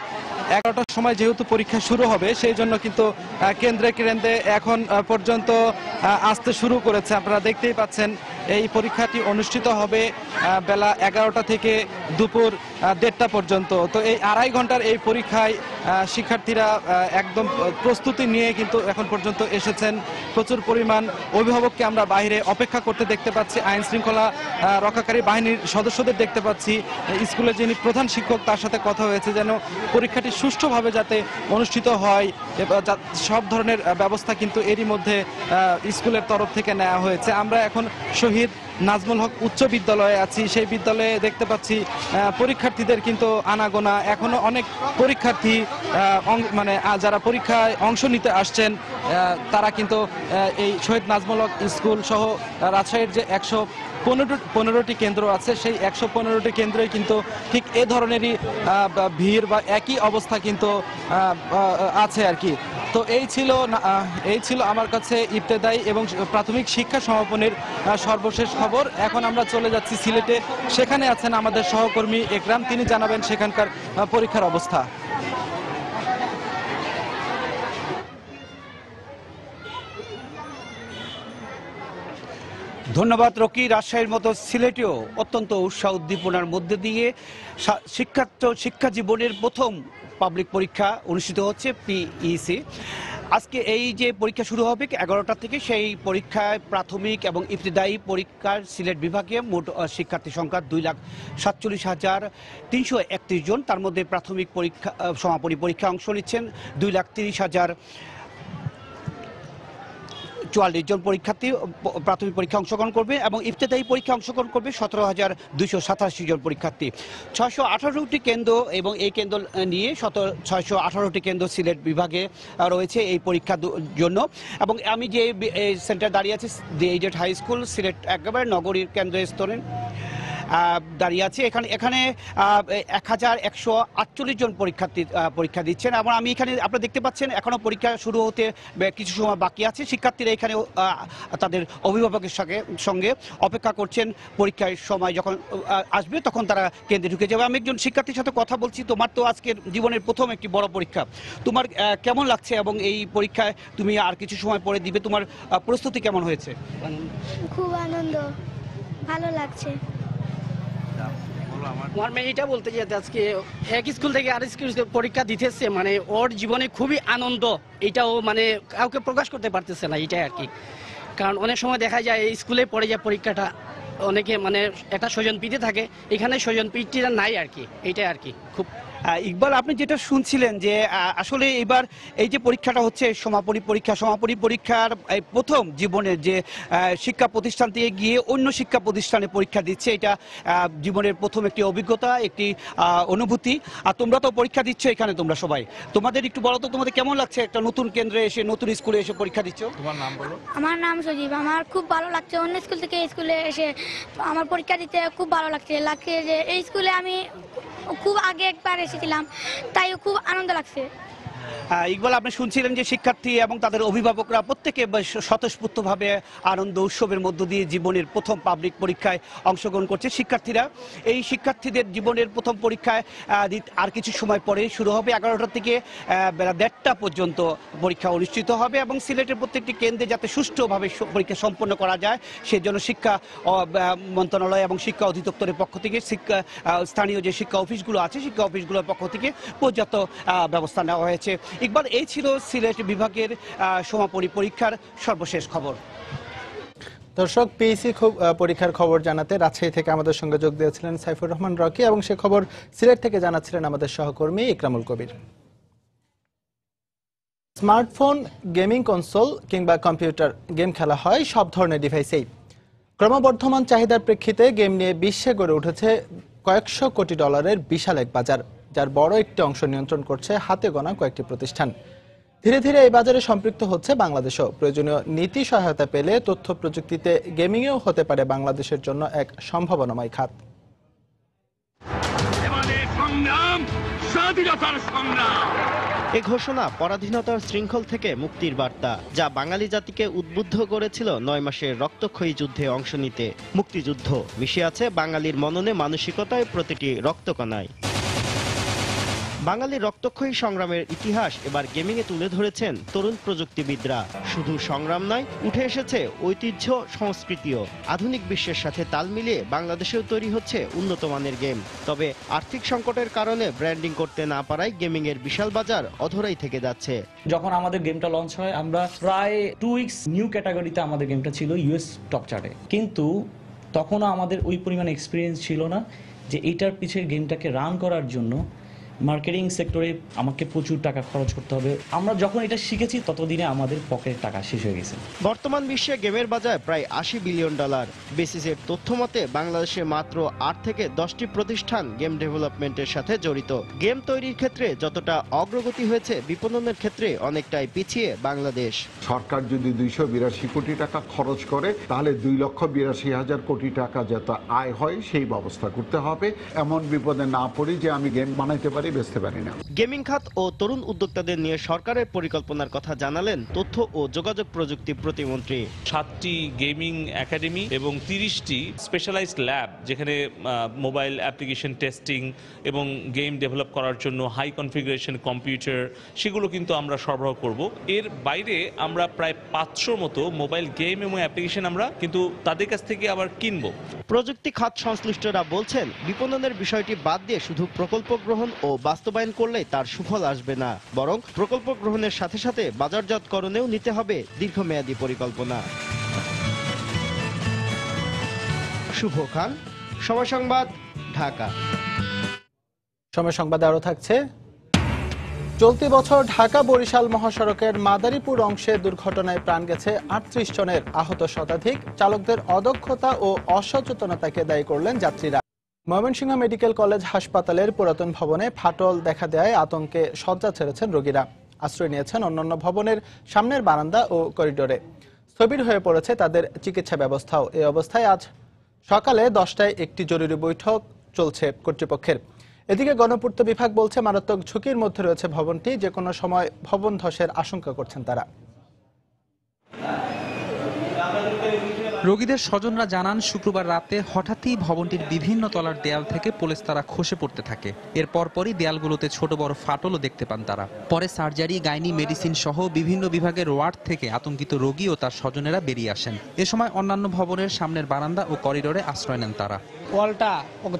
Speaker 2: 11টার সময় যেহেতু পরীক্ষা শুরু হবে সেই জন্য কিন্তু কেন্দ্রে কেন্দ্রে এখন পর্যন্ত আসতে শুরু করেছে। আপনারা দেখতেই পাচ্ছেন এই পরীক্ষাটি অনুষ্ঠিত হবে বেলা 11টা থেকে দুপুর 1:30টা পর্যন্ত। তো এই 2.5 ঘন্টার এই পরীক্ষায় শিক্ষার্থীরা একদম প্রস্তুতি নিয়ে কিন্তু এখন পর্যন্ত এসেছেন। প্রচুর পরিমাণ অভিভাবককে আমরা বাইরে অপেক্ষা করতে দেখতে পাচ্ছি। আইন শৃঙ্খলা রক্ষাকারী বাহিনীর সদস্যদের দেখতে পাচ্ছি। স্কুলের যিনি প্রধান শিক্ষক তার সাথে কথা হয়েছে যেন পরীক্ষাটি সুষ্ঠুভাবে যাতে অনুষ্ঠিত হয়, সব ধরনের ব্যবস্থা কিন্তু এরই মধ্যে স্কুলের তরফ থেকে নেওয়া হয়েছে। আমরা এখন শহীদ নাজমুল হক উচ্চ বিদ্যালয়ে আছি। সেই বিদ্যালয়ে দেখতে পাচ্ছি পরীক্ষার্থীদের কিন্তু আনাগোনা। এখনো অনেক পরীক্ষার্থী যারা পরীক্ষায় অংশ নিতে আসছেন তারা কিন্তু এই শহীদ নাজমুল হক স্কুল সহ রাজশাহীর যে 115টি কেন্দ্র আছে সেই 115টি কেন্দ্রে কিন্তু ঠিক এ ধরনেরই ভিড় বা একই অবস্থা কিন্তু আছে আর কি। তো এই ছিল আমার কাছে ইবতেদায়ী এবং প্রাথমিক শিক্ষা সমাপনীর সর্বশেষ খবর। এখন আমরা চলে যাচ্ছি সিলেটে। সেখানে আছেন আমাদের সহকর্মী একরাম, তিনি জানাবেন সেখানকার পরীক্ষার অবস্থা।
Speaker 3: ধন্যবাদ রকি। রাজশাহীর মতো সিলেটেও অত্যন্ত উৎসাহ উদ্দীপনার মধ্যে দিয়ে শিক্ষা জীবনের প্রথম পাবলিক পরীক্ষা অনুষ্ঠিত হচ্ছে পিইসি। আজকে এই যে পরীক্ষা শুরু হবে 11টা থেকে, সেই পরীক্ষায় প্রাথমিক এবং ইবতেদায়ী পরীক্ষার সিলেট বিভাগে মোট শিক্ষার্থী সংখ্যা 2,47,331 জন। তার মধ্যে প্রাথমিক পরীক্ষা সমাপনী পরীক্ষা অংশ নিচ্ছেন 2,30,044 জন পরীক্ষার্থী প্রাথমিক পরীক্ষা অংশগ্রহণ করবে এবং ইবতেদায়ী পরীক্ষা অংশগ্রহণ করবে 17,287 জন পরীক্ষার্থী। 618টি কেন্দ্র এবং এই কেন্দ্র নিয়ে 618টি কেন্দ্র সিলেট বিভাগে রয়েছে এই পরীক্ষার জন্য। এবং আমি যে সেন্টার দাঁড়িয়ে আছি দি এইডেড হাই স্কুল সিলেট একেবারে নগরীর কেন্দ্রস্থলে দাঁড়িয়ে আছে। এখানে 1,148 জন পরীক্ষার্থী পরীক্ষা দিচ্ছেন এবং আমি এখানে আপনারা দেখতে পাচ্ছেন এখনো পরীক্ষা শুরু হতে কিছু সময় বাকি আছে। শিক্ষার্থীরা এখানে তাদের অভিভাবকের সঙ্গে অপেক্ষা করছেন পরীক্ষার সময় যখন আসবে তখন তারা কেন্দ্রে ঢুকে যাবে। আমি একজন শিক্ষার্থীর সাথে কথা বলছি। তোমার তো আজকের জীবনের প্রথম একটি বড় পরীক্ষা, তোমার কেমন লাগছে এবং এই পরীক্ষায় তুমি আর কিছু সময় পরে দিবে, তোমার প্রস্তুতি কেমন হয়েছে?
Speaker 4: খুব আনন্দ, ভালো লাগছে।
Speaker 6: আমার মেয়ে এটা বলতে যেতে আজকে এক স্কুল থেকে আর স্কুল পরীক্ষা দিতেছে, মানে ওর জীবনে খুবই আনন্দ, এটাও মানে কাউকে প্রকাশ করতে পারতেছে না এটাই আর কি। কারণ অনেক সময় দেখা যায় এই স্কুলে পড়ে যায় পরীক্ষাটা, অনেকে মানে একটা স্বজন প্রীতি থাকে, এখানে স্বজন প্রীতিটা নাই আর কি, এইটাই আর কি। খুব
Speaker 3: ইকবাল, আপনি যেটা শুনছিলেন যে আসলে এবার এই যে পরীক্ষাটা হচ্ছে সমাপনী পরীক্ষার প্রথম জীবনের যে শিক্ষা প্রতিষ্ঠান থেকে গিয়ে অন্য শিক্ষা প্রতিষ্ঠানে পরীক্ষা দিচ্ছে, এটা জীবনের প্রথম একটি অভিজ্ঞতা, একটি অনুভূতি। আর তোমরা তো পরীক্ষা দিচ্ছ এখানে, তোমরা সবাই, তোমাদের একটু বলো তো তোমাদের কেমন লাগছে একটা নতুন কেন্দ্রে এসে, নতুন স্কুলে এসে পরীক্ষা দিচ্ছ? তোমার নাম বলো।
Speaker 4: আমার নাম সজীব। আমার খুব ভালো লাগছে অন্য স্কুল থেকে এই স্কুলে এসে আমার পরীক্ষা দিতে খুব ভালো লাগছে যে এই স্কুলে আমি খুব আগে একবার এসেছিলাম, তাই খুব আনন্দ লাগছে।
Speaker 3: ইকবাল, আপনি শুনছিলেন যে শিক্ষার্থী এবং তাদের অভিভাবকরা প্রত্যেকে স্বতঃস্ফূর্তভাবে আনন্দ উৎসবের মধ্য দিয়ে জীবনের প্রথম পাবলিক পরীক্ষায় অংশগ্রহণ করছে। এই শিক্ষার্থীদের জীবনের প্রথম পরীক্ষায় আর কিছু সময় পরে শুরু হবে। 11টা থেকে বেলা 1:30টা পর্যন্ত পরীক্ষা অনুষ্ঠিত হবে এবং সিলেটের প্রত্যেকটি কেন্দ্রে যাতে সুষ্ঠুভাবে পরীক্ষা সম্পন্ন করা যায় সেজন্য শিক্ষা মন্ত্রণালয় এবং শিক্ষা অধিদপ্তরের পক্ষ থেকে স্থানীয় যে শিক্ষা অফিসগুলো আছে, শিক্ষা অফিসগুলোর পক্ষ থেকে পর্যাপ্ত ব্যবস্থা নেওয়া হয়েছে। ইকবাল, এই ছিল সিলেট বিভাগের সমাপনী পরীক্ষার সর্বশেষ খবর।
Speaker 1: দর্শক, পিএসসি পরীক্ষার খবর জানাতে রাজশাহী থেকে আমাদের সঙ্গে যোগ দিয়েছিলেন সাইফুর রহমান রকি এবং সে খবর সিলেট থেকে জানাচ্ছিলেন আমাদের সহকর্মী ইকরামুল কবির। স্মার্টফোন, গেমিং কনসোল কিংবা কম্পিউটার গেম খেলা হয় সব ধরনের ডিভাইসেই। ক্রমবর্ধমান চাহিদার প্রেক্ষিতে গেম নিয়ে বিশ্বে গড়ে উঠেছে কয়েকশো কোটি ডলারের বিশাল এক বাজার, যার বড় একটি অংশ নিয়ন্ত্রণ করছে হাতে গোনা কয়েকটি প্রতিষ্ঠান। ধীরে ধীরে এই বাজারে সম্পৃক্ত হচ্ছে বাংলাদেশও। প্রয়োজনীয় নীতি সহায়তা পেলে তথ্য প্রযুক্তিতে গেমিংয়েও হতে পারে বাংলাদেশের জন্য এক সম্ভাবনাময় খাত।
Speaker 7: এ ঘোষণা পরাধীনতার শৃঙ্খল থেকে মুক্তির বার্তা, যা বাঙালি জাতিকে উদ্বুদ্ধ করেছিল 9 মাসের রক্তক্ষয়ী যুদ্ধে অংশ নিতে। মুক্তিযুদ্ধ মিশে আছে বাঙালির মননে, মানসিকতায়, প্রতিটি রক্তকণায়। বাঙালির রক্তক্ষয়ী সংগ্রামের ইতিহাস এবার গেমিংয়ে তুলে ধরেছেন তরুণ প্রযুক্তিবিদরা। শুধু সংগ্রাম নয়, উঠে এসেছে ঐতিহ্য, সংস্কৃতিও। আধুনিক বিশ্বের সাথে তাল মিলিয়ে বাংলাদেশেও তৈরি হচ্ছে উন্নত মানের গেম। তবে আর্থিক সংকটের কারণে ব্র্যান্ডিং করতে না পারায় গেমিংয়ের বিশাল বাজার অধরাই থেকে যাচ্ছে।
Speaker 9: যখন আমাদের গেমটা লঞ্চ হয়, আমরা প্রায় 2 উইকস নিউ ক্যাটাগরিতে আমাদের গেমটা ছিল ইউএস টপ চার্টে, কিন্তু তখনও আমাদের ওই পরিমাণ এক্সপিরিয়েন্স ছিল না যে এইটার পিছের গেমটাকে রান করার জন্য মার্কেটিং সেক্টরে আমাকে প্রচুর টাকা খরচ করতে হবে। আমরা যখন এটা শিখেছি ততদিনে আমাদের পকেটের টাকা শেষ হয়ে গেছে।
Speaker 7: বর্তমান বিশ্বে গেমের বাজার প্রায় $80 বিলিয়ন। বেসিসের তথ্য মতে বাংলাদেশে মাত্র 8 থেকে 10টি প্রতিষ্ঠান গেম ডেভেলপমেন্টের সাথে জড়িত। গেম তৈরির ক্ষেত্রে যতটা অগ্রগতি হয়েছে, বিপণনের ক্ষেত্রে অনেকটাই পিছিয়ে বাংলাদেশ।
Speaker 25: সরকার যদি 282 কোটি টাকা খরচ করে, তাহলে 2,82,000 কোটি টাকা যত আয় হয় সেই ব্যবস্থা করতে হবে। এমন বিপদে না পড়ি যে আমি গেম বানাইতে পারি, বেচতে পারি না।
Speaker 7: গেমিং খাত ও তরুণ উদ্যোক্তাদের নিয়ে সরকারের পরিকল্পনার কথা জানালেন তথ্য ও যোগাযোগ প্রযুক্তি প্রতিমন্ত্রী।
Speaker 26: 7টি গেমিং একাডেমি এবং 30টি স্পেশালাইজড ল্যাব, যেখানে মোবাইল অ্যাপ্লিকেশন টেস্টিং এবং গেম ডেভেলপ করার জন্য হাই কনফিগারেশন কম্পিউটার, সেগুলো কিন্তু আমরা সরবরাহ করব। এর বাইরে আমরা প্রায় 500 মতো মোবাইল গেম এবং অ্যাপ্লিকেশন আমরা কিন্তু তাদের কাছ থেকে আবার কিনব।
Speaker 7: প্রযুক্তি খাত সংশ্লিষ্টরা বলছেন, বিপণনের বিষয়টি বাদ দিয়ে শুধু প্রকল্প গ্রহণ ও বাস্তবায়ন করলে তার সুফল আসবে না, বরং প্রকল্প গ্রহণের সাথে সাথে বাজারজাতকরণেও নিতে হবে দীর্ঘমেয়াদী পরিকল্পনা। শুভ খান, সময় সংবাদ, ঢাকা।
Speaker 1: সময় সংবাদে আরো থাকছে, চলতি বছর ঢাকা বরিশাল মহাসড়কের মাদারীপুর অংশে দুর্ঘটনায় প্রাণ গেছে 38 জনের, আহত শতাধিক। চালকদের অদক্ষতা ও অসচেতনতাকে দায়ী করলেন যাত্রীরা। ময়মনসিংহ মেডিকেল কলেজ হাসপাতালের পুরাতন ভবনে ফাটল দেখা দেয় আতঙ্কে শয্যা ছেড়েছেন রোগীরা। আশ্রয় নিয়েছেন অন্যান্য ভবনের সামনের বারান্দা ও করিডোরে। স্থবির হয়ে পড়েছে তাদের চিকিৎসা ব্যবস্থাও। এই অবস্থায় আজ সকালে 10টায় একটি জরুরি বৈঠক চলছে কর্তৃপক্ষের। এদিকে গণপূর্ত বিভাগ বলছে মারাত্মক ঝুঁকির মধ্যে রয়েছে ভবনটি, যে কোনো সময় ভবন ধসের আশঙ্কা করছেন তারা।
Speaker 8: রোগীদের স্বজনরা জানান, শুক্রবার রাতে হঠাৎই ভবনটির বিভিন্ন তলার দেয়াল থেকে পলেস্তারা খসে পড়তে থাকে। এর পরপরই দেয়ালগুলোতে ছোট বড় ফাটলও দেখতে পান তারা। পরে সার্জারি, গাইনি, মেডিসিন সহ বিভিন্ন বিভাগের ওয়ার্ড থেকে আতঙ্কিত রোগী ও তার স্বজনেরা বেরিয়ে আসেন। এ সময় অন্যান্য ভবনের সামনের বারান্দা ও করিডোরে আশ্রয় নেন তারা।
Speaker 10: ওয়ালটা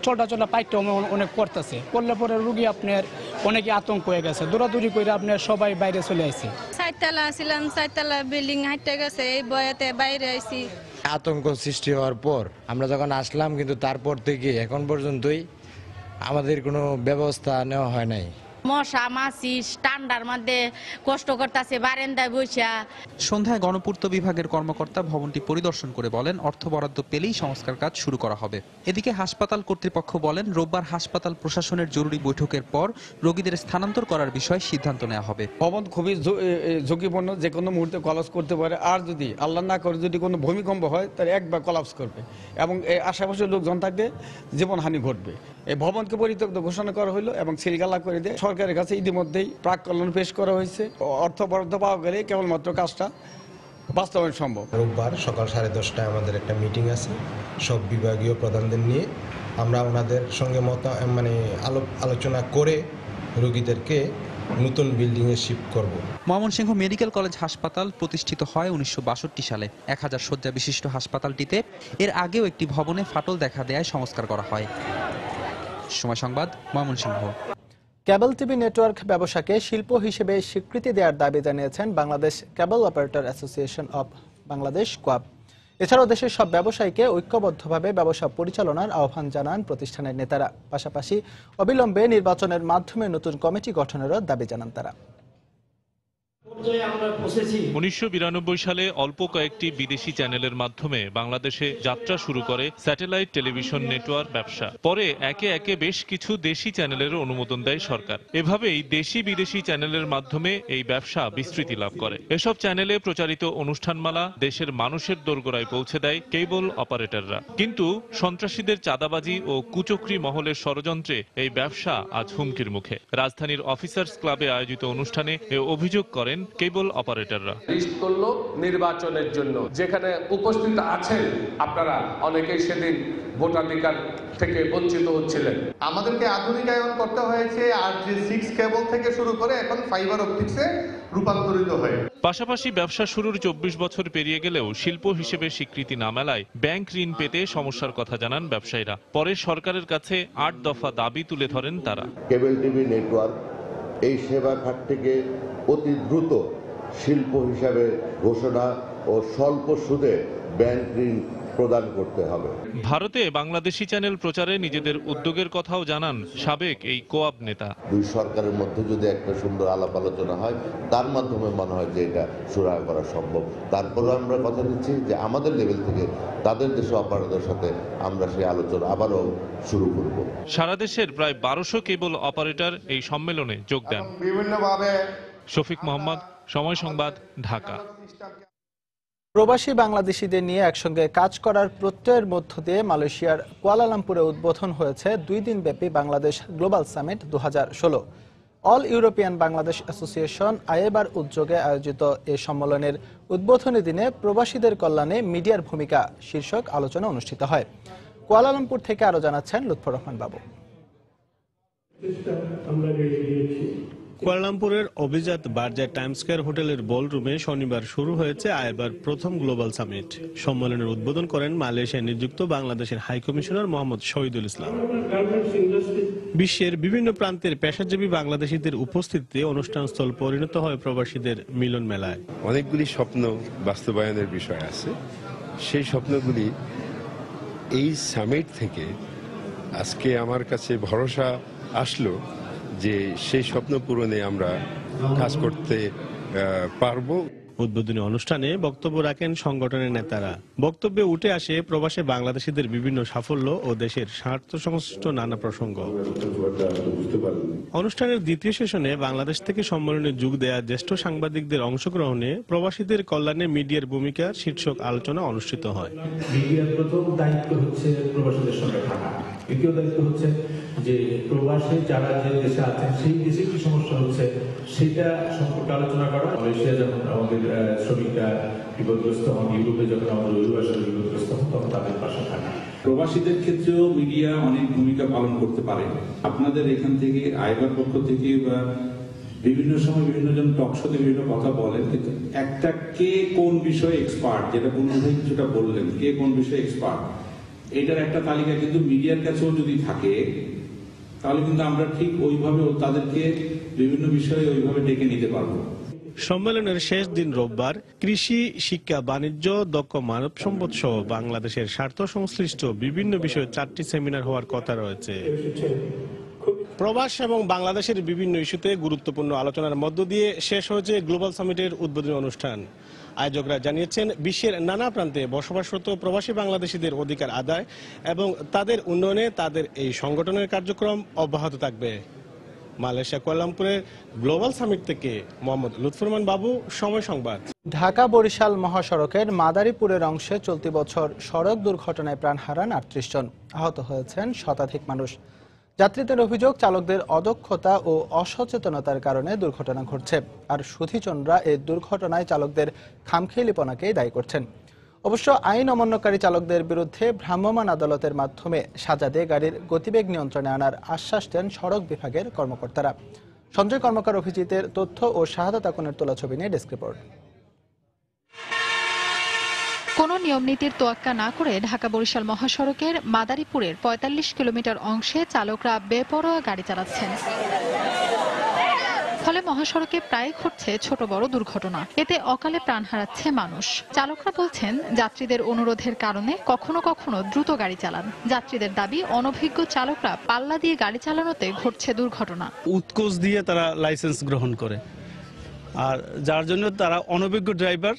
Speaker 10: চোটা পাইতে অনেক পড়তেছে, পড়লে পরে রুগী আপনার অনেকে আতঙ্ক হয়ে গেছে, দৌড়াদৌড়ি করে আপনার সবাই বাইরে চলে আসছে।
Speaker 11: 4 তলা ছিলাম, 4 তলা বিল্ডিং হাইটে গেছে, এই বয়াতে বাইরে আইছি।
Speaker 22: আতঙ্ক সৃষ্টি হওয়ার পর আমরা যখন আসলাম, কিন্তু তারপর থেকে এখন পর্যন্তই আমাদের কোনো ব্যবস্থা নেওয়া হয় নাই।
Speaker 11: মশা মাছি ঠান্ডার মধ্যে কষ্ট করতেছে, বারান্দায় বসা।
Speaker 8: সন্ধ্যায় গণপূর্ত বিভাগের কর্মকর্তা ভবনটি পরিদর্শন করে বলেন, অর্থ বরাদ্দ পেলেই সংস্কার কাজ শুরু করা হবে। এদিকে হাসপাতাল কর্তৃপক্ষ বলেন, রোববার হাসপাতাল প্রশাসনের জরুরি বৈঠকের পর রোগীদের স্থানান্তর করার বিষয়ে সিদ্ধান্ত নেওয়া হবে।
Speaker 12: ভবন খুবই ঝুঁকিপূর্ণ, যে কোনো মুহূর্তে কলাপস করতে পারে। আর যদি আল্লাহ না করে যদি কোনো ভূমিকম্প হয়, তাহলে একবার কলাপস করবে এবং আশেপাশের লোকজন থাকবে, জীবনহানি ঘটবে। এই ভবনকে পরিত্যক্ত ঘোষণা করা হলো এবং সিলগালা করে দিয়ে সরকারের কাছে ইতিমধ্যেই প্রাক্কলন পেশ করা হয়েছে। অর্থ বরাদ্দ পাওয়া গেলে কেবলমাত্র কাজটা বাস্তবায়ন সম্ভব।
Speaker 13: রোববার সকাল 10:30টায় আমাদের একটা মিটিং আছে সব বিভাগীয় প্রধানদের নিয়ে। আমরা ওনাদের সঙ্গে আলোচনা করে রোগীদেরকে নতুন বিল্ডিংয়ে শিফট করব।
Speaker 8: ময়মনসিংহ মেডিকেল কলেজ হাসপাতাল প্রতিষ্ঠিত হয় 1962 সালে। 1000 শয্যা বিশিষ্ট হাসপাতালটিতে এর আগেও একটি ভবনে ফাটল দেখা দেয় সংস্কার করা হয়। সময় সংবাদ, ময়মনসিংহ।
Speaker 1: কেবল টিভি নেটওয়ার্ক ব্যবসাকে শিল্প হিসেবে স্বীকৃতি দেওয়ার দাবি জানিয়েছেন বাংলাদেশ কেবল অপারেটর অ্যাসোসিয়েশন অব বাংলাদেশ, কোয়াব। এছাড়াও দেশের সব ব্যবসায়ীকে ঐক্যবদ্ধভাবে ব্যবসা পরিচালনার আহ্বান জানান প্রতিষ্ঠানের নেতারা। পাশাপাশি অবিলম্বে নির্বাচনের মাধ্যমে নতুন কমিটি গঠনেরও দাবি জানান তারা।
Speaker 14: 1992 সালে অল্প কয়েকটি বিদেশি চ্যানেলের মাধ্যমে বাংলাদেশে যাত্রা শুরু করে স্যাটেলাইট টেলিভিশন নেটওয়ার্ক ব্যবসা। পরে একে একে বেশ কিছু দেশি চ্যানেলের অনুমোদন দেয় সরকার। এভাবেই দেশি বিদেশি চ্যানেলের মাধ্যমে এই ব্যবসা বিস্তৃতি লাভ করে। এসব চ্যানেলে প্রচারিত অনুষ্ঠানমালা দেশের মানুষের দোরগোড়ায় পৌঁছে দেয় কেবল অপারেটররা। কিন্তু সন্ত্রাসীদের চাঁদাবাজি ও কুচক্রি মহলের ষড়যন্ত্রে এই ব্যবসা আজ হুমকির মুখে। রাজধানীর অফিসার্স ক্লাবে আয়োজিত অনুষ্ঠানে এ অভিযোগ করেন কেবল অপারেটররা।
Speaker 27: লিস্ট করলো নির্বাচনের জন্য, যেখানে উপস্থিত আছেন আপনারা অনেকেই সেদিন ভোটাধিকার থেকে বঞ্চিত হচ্ছিলেন।
Speaker 28: আমাদেরকে আধুনিকায়ন করতে হয়েছে, আর যে 6 কেবল থেকে শুরু করে এখন ফাইবার অপটিক্সে রূপান্তরিত হয়।
Speaker 14: পাশাপাশি ব্যবসা শুরুর 24 বছর পেরিয়ে গেলেও শিল্প হিসেবে স্বীকৃতি না মেলায় ব্যাংক ঋণ পেতে সমস্যার কথা জানান ব্যবসায়ীরা। পরে সরকারের কাছে 8 দফা দাবি তুলে ধরেন তারা।
Speaker 29: কেবল টিভি নেটওয়ার্ক এই সেবা খাতটিকে অতি দ্রুত শিল্প হিসাবে ঘোষণা ও স্বল্প সুদে ব্যাংক ঋণ প্রদান করতে হবে।
Speaker 14: ভারতে বাংলাদেশি চ্যানেল প্রচারে নিজেদের উদ্যোগের কথাও জানান সাবেক এই কোয়াব নেতা।
Speaker 29: দুই সরকারের মধ্যে যদি একটা সুন্দর আলাপ আলোচনা হয়, তার মাধ্যমে মনে হয় যে এটা সুরাহা করা সম্ভব। তারপরে আমরা কথা দিচ্ছি যে আমাদের লেভেল থেকে তাদের দেশে অপারেটরদের সাথে আমরা সেই আলোচনা আবারও শুরু করব।
Speaker 14: সারা দেশের প্রায় 1200 কেবল অপারেটর এই সম্মেলনে যোগ দেন।
Speaker 28: বিভিন্নভাবে
Speaker 14: শফিক মোহাম্মদ, সময় সংবাদ, ঢাকা।
Speaker 1: প্রবাসী বাংলাদেশিদের নিয়ে একসঙ্গে কাজ করার প্রত্যয়ের মধ্য দিয়ে মালয়েশিয়ার কুয়ালালামপুরে উদ্বোধন হয়েছে 2 দিনব্যাপী Bangladesh global summit 2016। All European Bangladesh association আইএবার উদ্যোগে আয়োজিত এই সম্মেলনের উদ্বোধনী দিনে প্রবাসীদের কল্যাণে মিডিয়ার ভূমিকা শীর্ষক আলোচনা অনুষ্ঠিত হয়। কুয়ালালামপুর থেকে আরো জানাচ্ছেন লুৎফর রহমান বাবু।
Speaker 5: কুয়ালালামপুরের অভিজাত বারজার টাইম স্কয়ার হোটেলের বলরুমে শনিবার শুরু হয়েছে আইবার প্রথম গ্লোবাল সামিট। সম্মেলনের উদ্বোধন করেন মালয়েশিয়ায় নিযুক্ত বাংলাদেশের হাই কমিশনার মোহাম্মদ শহীদুল ইসলাম। বিশ্বের বিভিন্ন প্রান্তের পেশাজীবী বাংলাদেশিদের উপস্থিতিতে অনুষ্ঠানস্থল পরিণত হয় প্রবাসীদের মিলন মেলায়।
Speaker 15: অনেকগুলি স্বপ্ন বাস্তবায়নের বিষয় আছে, সেই স্বপ্নগুলি এই সামিট থেকে আজকে আমার কাছে ভরসা আসলো যে সেই স্বপ্ন পূরণে আমরা কাজ করতে পারবো।
Speaker 5: উদ্বোধনী অনুষ্ঠানে বক্তব্য রাখেন সংগঠনের নেতারা। বক্তব্যে উঠে আসে প্রবাসে বাংলাদেশিদের বিভিন্ন সাফল্য ও দেশের স্বার্থ সংশ্লিষ্ট নানা প্রসঙ্গ। অনুষ্ঠানের দ্বিতীয় সেশনে বাংলাদেশ থেকে সম্মেলনে যোগ দেয়া জ্যেষ্ঠ সাংবাদিকদের অংশগ্রহণে প্রবাসীদের কল্যাণে মিডিয়ার ভূমিকা শীর্ষক আলোচনা অনুষ্ঠিত হয়।
Speaker 16: মিডিয়ার প্রথম দায়িত্ব হচ্ছে প্রবাসীদের সঙ্গে থাকা, দ্বিতীয় দায়িত্ব হচ্ছে যে প্রবাসী যারা যে দেশে আছেন সেই দেশে কি সমস্যা হচ্ছে সেটা সম্পর্কে আলোচনা করা। মালয়েশিয়া যখন আমাদের শ্রমিকরা বিপদগ্রস্ত হন, ইউরোপে যখন আমাদের অভিবাসীরা বিপদগ্রস্ত হন, তখন তাদের পাশে থাকা।
Speaker 17: প্রবাসীদের ক্ষেত্রেও মিডিয়া অনেক ভূমিকা পালন করতে পারে। আপনাদের এখান থেকে আইবার পক্ষ থেকে বা বিভিন্ন সময় বিভিন্ন জন টকশোতে বিভিন্ন কথা বলেন, কিন্তু একটা কে কোন বিষয়ে এক্সপার্ট, যেটা বন্ধুভাই কিছুটা বললেন, কে কোন বিষয়ে এক্সপার্ট, এটার একটা তালিকা কিন্তু মিডিয়ার কাছেও যদি থাকে তাহলে কিন্তু আমরা ঠিক ওইভাবে তাদেরকে বিভিন্ন বিষয়ে ওইভাবে ডেকে নিতে পারবো।
Speaker 5: সম্মেলনের শেষ দিন রোববার কৃষি, শিক্ষা, বাণিজ্য, দক্ষ মানব সম্পদ সহ বাংলাদেশের স্বার্থ সংশ্লিষ্ট বিভিন্ন বিষয়ে 4টি সেমিনার হওয়ার কথা রয়েছে। প্রবাস এবং বাংলাদেশের বিভিন্ন ইস্যুতে গুরুত্বপূর্ণ আলোচনার মধ্য দিয়ে শেষ হয়েছে গ্লোবাল সামিটের উদ্বোধনী অনুষ্ঠান। আয়োজকরা জানিয়েছেন বিশ্বের নানা প্রান্তে বসবাসরত প্রবাসী বাংলাদেশিদের অধিকার আদায় এবং তাদের উন্নয়নে তাদের এই সংগঠনের কার্যক্রম অব্যাহত থাকবে। মালয়েশিয়া কুয়ালালামপুরের গ্লোবাল সামিট থেকে মোহাম্মদ লুৎফর রহমান বাবু, সময় সংবাদ।
Speaker 1: ঢাকা বরিশাল মহাসড়কের মাদারীপুরের অংশে চলতি বছর সড়ক দুর্ঘটনায় প্রাণ হারান 38 জন, আহত হয়েছেন শতাধিক মানুষ। যাত্রীদের অভিযোগ, চালকদের অদক্ষতা ও অসচেতনতার কারণে দুর্ঘটনা ঘটছে, আর সুধীচন্দ্রা এই দুর্ঘটনায় চালকদের খামখেয়ালিপনাকেই দায়ী করছেন। অবশ্য আইন অমান্যকারী চালকদের বিরুদ্ধে ভ্রাম্যমাণ আদালতের মাধ্যমে সাজা দিয়ে গাড়ির গতিবেগ নিয়ন্ত্রণে আনার আশ্বাস দেন সড়ক বিভাগের কর্মকর্তারা। সঞ্জয় কর্মকার, অভিজিতের তথ্য ও শাহাদাত আকনের তোলা ছবি নিয়ে ডেস্ক রিপোর্ট।
Speaker 18: কোনো নিয়ম নীতির তোয়াক্কা না করে ঢাকা বরিশাল মহাসড়কের মাদারীপুরের 45 কিলোমিটার অংশে চালকরা বেপরোয়া গাড়ি চালাচ্ছেন। ফলে মহাসড়কে প্রায় ঘটছে ছোট বড় দুর্ঘটনা, এতে অকালে প্রাণ হারাচ্ছে মানুষ। চালকরা বলছেন, যাত্রীদের অনুরোধের কারণে কখনো কখনো দ্রুত গাড়ি চালান। যাত্রীদের দাবি, অনভিজ্ঞ চালকরা পাল্লা দিয়ে গাড়ি চালানোতে ঘটছে দুর্ঘটনা।
Speaker 3: উৎকোচ দিয়ে তারা লাইসেন্স গ্রহণ করে, আর যার জন্য তারা অনভিজ্ঞ ড্রাইভার,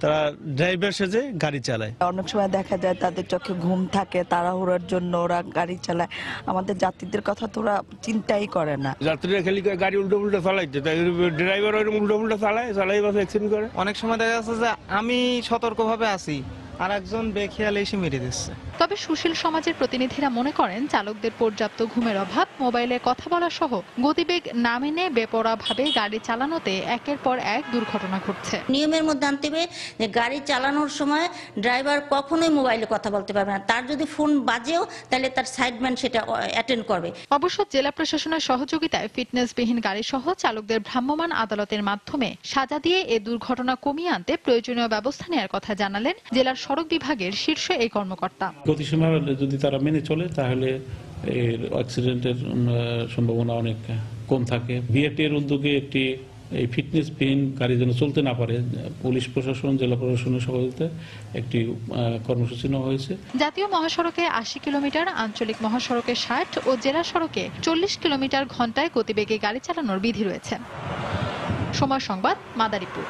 Speaker 3: তারা ড্রাইভার সেজে গাড়ি চালায়।
Speaker 19: অনেক সময় দেখা যায় তাদের চোখে ঘুম থাকে, তাড়াহুড়োর জন্য ওরা গাড়ি চালায়। আমাদের যাত্রীদের কথা তো ওরা চিন্তাই করে না।
Speaker 21: যাত্রীরা খালি গাড়ি উল্টো পুল্টো চালাইছে, তাই ড্রাইভার উল্টো পুল্টো চালাই বাসে অ্যাক্সিডেন্ট করে।
Speaker 2: অনেক সময় দেখা যাচ্ছে যে আমি সতর্কভাবে আছি, আর একজন বেখেয়ালে এসে মেরে দিচ্ছে।
Speaker 18: তবে সুশীল সমাজের প্রতিনিধিরা মনে করেন, চালকদের পর্যাপ্ত ঘুমের অভাব, মোবাইলে কথা বলা সহ গতিবেগ না মেনে বেপরোয়াভাবে গাড়ি চালানোতে একের পর এক দুর্ঘটনা ঘটছে।
Speaker 23: নিয়মের মধ্যে আনতে হবে যে গাড়ি চালানোর সময় ড্রাইভার কখনোই মোবাইলে কথা বলতে পারবে না। তার যদি ফোন বাজেও তাহলে তার সাইডম্যান সেটা অ্যাটেন্ড করবে।
Speaker 18: অবশ্য জেলা প্রশাসনের সহযোগিতায় ফিটনেসবিহীন গাড়ি সহ চালকদের ভ্রাম্যমাণ আদালতের মাধ্যমে সাজা দিয়ে এ দুর্ঘটনা কমিয়ে আনতে প্রয়োজনীয় ব্যবস্থা নেওয়ার কথা জানালেন জেলার সড়ক বিভাগের শীর্ষ এই কর্মকর্তা।
Speaker 17: গতিসীমা যদি তারা মেনে চলে তাহলে এর অ্যাক্সিডেন্টের সম্ভাবনা অনেক কম থাকে। বিআরটি এর উদ্যোগে একটি এই ফিটনেসবিহীন গাড়ি যেন চলতে না পারে, পুলিশ প্রশাসন, জেলা প্রশাসনের সহযোগিতায় একটি কর্মসূচি নেওয়া হয়েছে।
Speaker 18: জাতীয় মহাসড়কে 80 কিলোমিটার, আঞ্চলিক মহাসড়কে 60 ও জেলা সড়কে 40 কিলোমিটার ঘন্টায় গতিবেগে গাড়ি চালানোর বিধি রয়েছে। সময় সংবাদ, মাদারীপুর।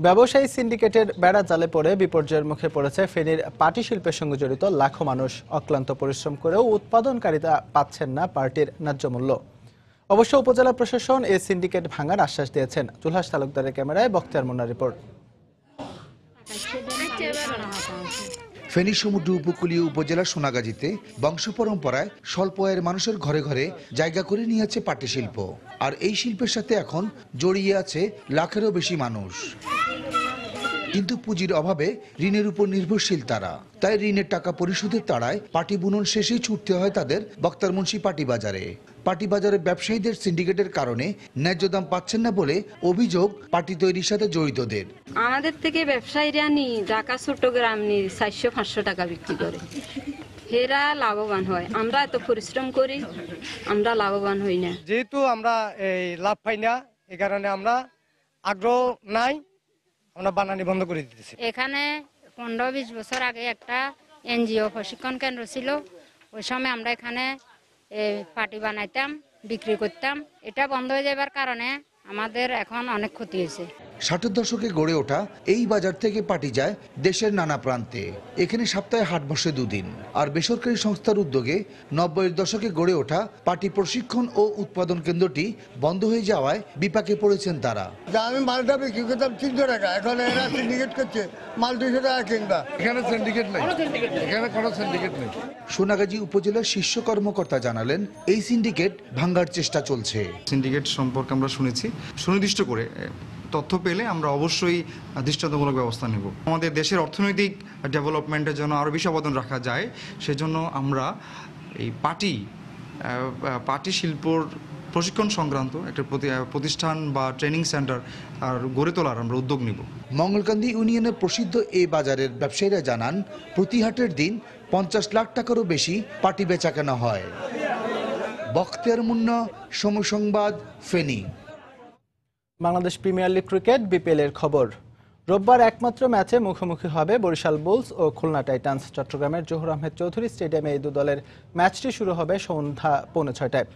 Speaker 1: ব্যবসায়ী সিন্ডিকেটের বেড়া জালে পড়ে বিপর্যয়ের মুখে পড়েছে ফেনীর পাটি শিল্পের সঙ্গে জড়িত লাখো মানুষ। অক্লান্ত পরিশ্রম করেও উৎপাদনকারীরা পাচ্ছেন না পার্টির ন্যায্য মূল্য। অবশ্য উপজেলা প্রশাসন এই সিন্ডিকেট ভাঙার আশ্বাস দিয়েছেন। জুলহাস তালুকদারের ক্যামেরায় বখতিয়ার মুন্নার রিপোর্ট।
Speaker 24: ফেনী সমুদ্র উপকূলীয় উপজেলা সোনাগাজীতে বংশ পরম্পরায় স্বল্প আয়ের মানুষের ঘরে ঘরে জায়গা করে নিয়েছে পাটি শিল্প, আর এই শিল্পের সাথে এখন জড়িয়ে আছে লাখেরও বেশি মানুষ। কিন্তু পুঁজির অভাবে ঋণের উপর নির্ভরশীল তারা। তাই ঋণের টাকা পরিশোধের তাড়ায় পাটি বুনন শেষেই ছুটতে হয় তাদের বক্তারমুন্সি পাটি বাজারে। পাটি বাজারে ব্যবসায়ীদের সিন্ডিকেটের কারণে ন্যায্য দাম পাচ্ছেন না বলে অভিযোগ পাটি তৈরির সাথে জড়িতদের।
Speaker 4: আমাদের থেকে ব্যবসায়ীরা ঢাকা চট্টগ্রাম 400-500 টাকা বিক্রি করে, হেরা লাভবান হয়। আমরা এত পরিশ্রম করি, আমরা লাভবান হই না।
Speaker 6: যেহেতু আমরা এই লাভ পাই না, এই কারণে আমরা আগ্রহ নাই, আমরা বানানি বন্ধ করে দিতেছি।
Speaker 11: এখানে 15-20 বছর আগে একটা এনজিও প্রশিক্ষণ কেন্দ্র ছিল। ওই সময় আমরা এখানে পাটি বানাইতাম, বিক্রি করতাম। এটা বন্ধ হয়ে যাবার কারণে আমাদের এখন অনেক ক্ষতি হয়েছে।
Speaker 24: 60-এর দশকে গড়ে ওঠা এই বাজার থেকে পাটি যায় দেশের নানা প্রান্তে। এখানে সপ্তাহে হাট বসে 2 দিন। আর বেসরকারি সংস্থার উদ্যোগে 90-এর দশকে গড়ে ওঠা পাটি প্রশিক্ষণ ও উৎপাদন কেন্দ্রটি বন্ধ হয়ে যাওয়ায় বিপাকে পড়েছেন তারা।
Speaker 7: আমি মালটা বিক্রি করতাম 300 টাকা, এখন এরা সিন্ডিকেট করছে, মাল 200 টাকা কিনবা। এখানে সিন্ডিকেট নেই, এখানে কোনো সিন্ডিকেট নেই।
Speaker 24: সোনাগাজী উপজেলার শীর্ষ কর্মকর্তা জানালেন, এই সিন্ডিকেট ভাঙার চেষ্টা চলছে।
Speaker 9: সিন্ডিকেট সম্পর্কে আমরা শুনেছি, সুনির্দিষ্ট করে তথ্য পেলে আমরা অবশ্যই দৃষ্টান্তমূলক ব্যবস্থা নেব। আমাদের দেশের অর্থনৈতিক ডেভেলপমেন্টের জন্য আরও বেশি অবদান রাখা যায়, সেজন্য আমরা এই পাটি শিল্পর প্রশিক্ষণ সংক্রান্ত একটা প্রতিষ্ঠান বা ট্রেনিং সেন্টার আর গড়ে তোলার আমরা উদ্যোগ নিব।
Speaker 24: মঙ্গলকান্দি ইউনিয়নের প্রসিদ্ধ এই বাজারের ব্যবসায়ীরা জানান, প্রতি হাটের দিন 50 লাখ টাকারও বেশি পাটি বেচা কেনা হয়। বখতিয়ার মুন্না, সময় সংবাদ, Feni.
Speaker 1: Bangladesh premier league cricket BPL এর খবর। রোববার একমাত্র ম্যাচে মুখোমুখি হবে বরিশাল বুলস ও খুলনা টাইটান্স। চট্টগ্রামের জহুর আহমেদ চৌধুরী স্টেডিয়ামে এই 2 দলের ম্যাচটি শুরু হবে সন্ধ্যা 5:45টায়।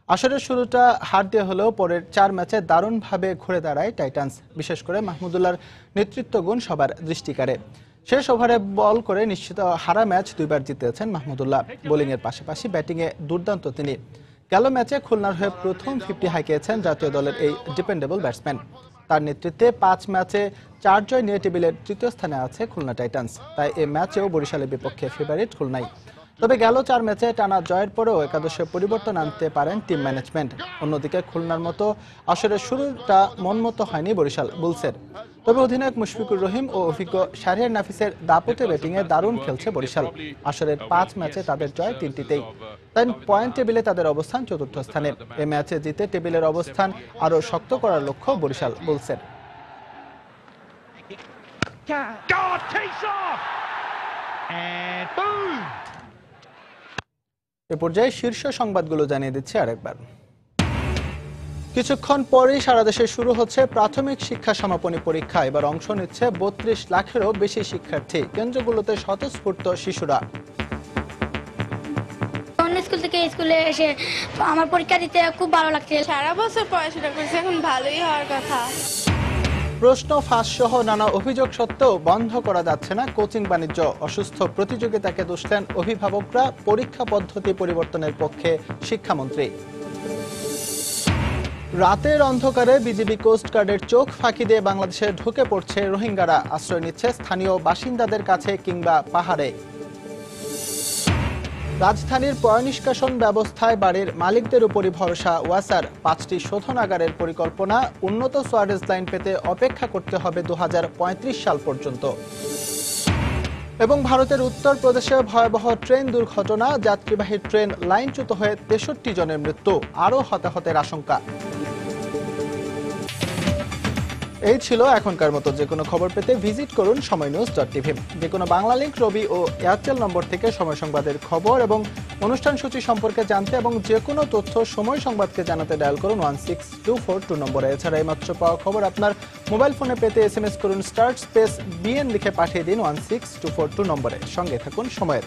Speaker 1: আসরের শুরুটা হার দিয়ে হলেও পরের 4 ম্যাচে দারুণভাবে ঘুরে দাঁড়ায় টাইটান্স। বিশেষ করে মাহমুদুল্লাহর নেতৃত্ব গুণ সবার দৃষ্টি কাড়ে। শেষ ওভারে বল করে নিশ্চিত হারা ম্যাচ 2বার জিতেছেন মাহমুদুল্লাহ। বোলিংয়ের পাশাপাশি ব্যাটিংয়ে দুর্দান্ত তিনি। গেল ম্যাচে খুলনার হয়ে প্রথম 50 হাঁকিয়েছেন জাতীয় দলের এই ডিপেন্ডেবল ব্যাটসম্যান। তার নেতৃত্বে 5 ম্যাচে 4 জয় নিয়ে টেবিলের 3য় স্থানে আছে খুলনা টাইটান্স। তাই এই ম্যাচেও বরিশালের বিপক্ষে ফেভারিট খুলনাই। তবে গেল 4 ম্যাচে টানা জয়ের পরেও একাদশে পরিবর্তন আনতে পারেন টিম ম্যানেজমেন্ট। অন্যদিকে খুলনার মতো আসরের শুরুটা মনমতো হয়নি বরিশাল বুলসের। তবে অধিনায়ক মুশফিকুর রহিম ও অভিজ্ঞ শাহরিয়ার নাফিসের দাপটে ব্যাটিংয়ে দারুণ খেলছে বরিশাল। আসরের 5 ম্যাচে তাদের জয় 3টিতেই। তাই পয়েন্ট টেবিলে তাদের অবস্থান 4র্থ স্থানে। এই ম্যাচে জিতে টেবিলের অবস্থান আরও শক্ত করার লক্ষ্য বরিশাল বুলসের। এ পর্যায়ে শীর্ষ সংবাদগুলো জানিয়ে দিচ্ছে আরেকবার। কিছুক্ষণ পরেই সারা দেশে শুরু হচ্ছে প্রাথমিক শিক্ষা সমাপনী পরীক্ষা। এবার অংশ নিচ্ছে 32 লাখেরও বেশি শিক্ষার্থী। কেন্দ্রগুলোতে স্বতঃস্ফূর্ত শিশুরা।
Speaker 10: স্কুল থেকে স্কুলে এসে আমার পরীক্ষা দিতে খুব ভালো লাগছে।
Speaker 20: সারা বছর পড়াশোনা করছে, এখন ভালোই হওয়ার কথা।
Speaker 1: প্রশ্ন ফাঁস সহ নানা অভিযোগ সত্ত্বেও বন্ধ করা যাচ্ছে না কোচিং বাণিজ্য। অসুস্থ প্রতিযোগিতাকে দোষ দেন অভিভাবকরা। পরীক্ষা পদ্ধতি পরিবর্তনের পক্ষে শিক্ষামন্ত্রী। রাতের অন্ধকারে বিজিবি কোস্টগার্ডের চোখ ফাঁকি দিয়ে বাংলাদেশে ঢুকে পড়ছে রোহিঙ্গারা। আশ্রয় নিচ্ছে স্থানীয় বাসিন্দাদের কাছে কিংবা পাহাড়ে। রাজধানীর পয়ঃনিষ্কাশন ব্যবস্থায় বাড়ির মালিকদের উপরই ভরসা ওয়াসার। 5টি শোধনাগারের পরিকল্পনা। উন্নত সোয়ারেজ লাইন পেতে অপেক্ষা করতে হবে 2035 সাল পর্যন্ত। এবং ভারতের উত্তরপ্রদেশে ভয়াবহ ট্রেন দুর্ঘটনা। যাত্রীবাহী ট্রেন লাইনচ্যুত হয়ে 63 জনের মৃত্যু, আরও হতাহতের আশঙ্কা। এই ছিল এখনকার মতো। যে কোনো খবর পেতে ভিজিট করুন সময়নিউজ.টিভি। যে কোনো বাংলা লিংক, রবি ও এয়ারটেল নম্বর থেকে সময় সংবাদের খবর এবং অনুষ্ঠান সূচি সম্পর্কে জানতে এবং যে কোনো তথ্য সময় সংবাদকে জানাতে ডায়াল করুন 16242 নম্বরে। এছাড়া এইমাত্র পাওয়া খবর আপনার মোবাইল ফোনে পেতে SMS করুন *BN লিখে পাঠিয়ে দিন 16242 নম্বরে। সঙ্গে থাকুন সময়ের।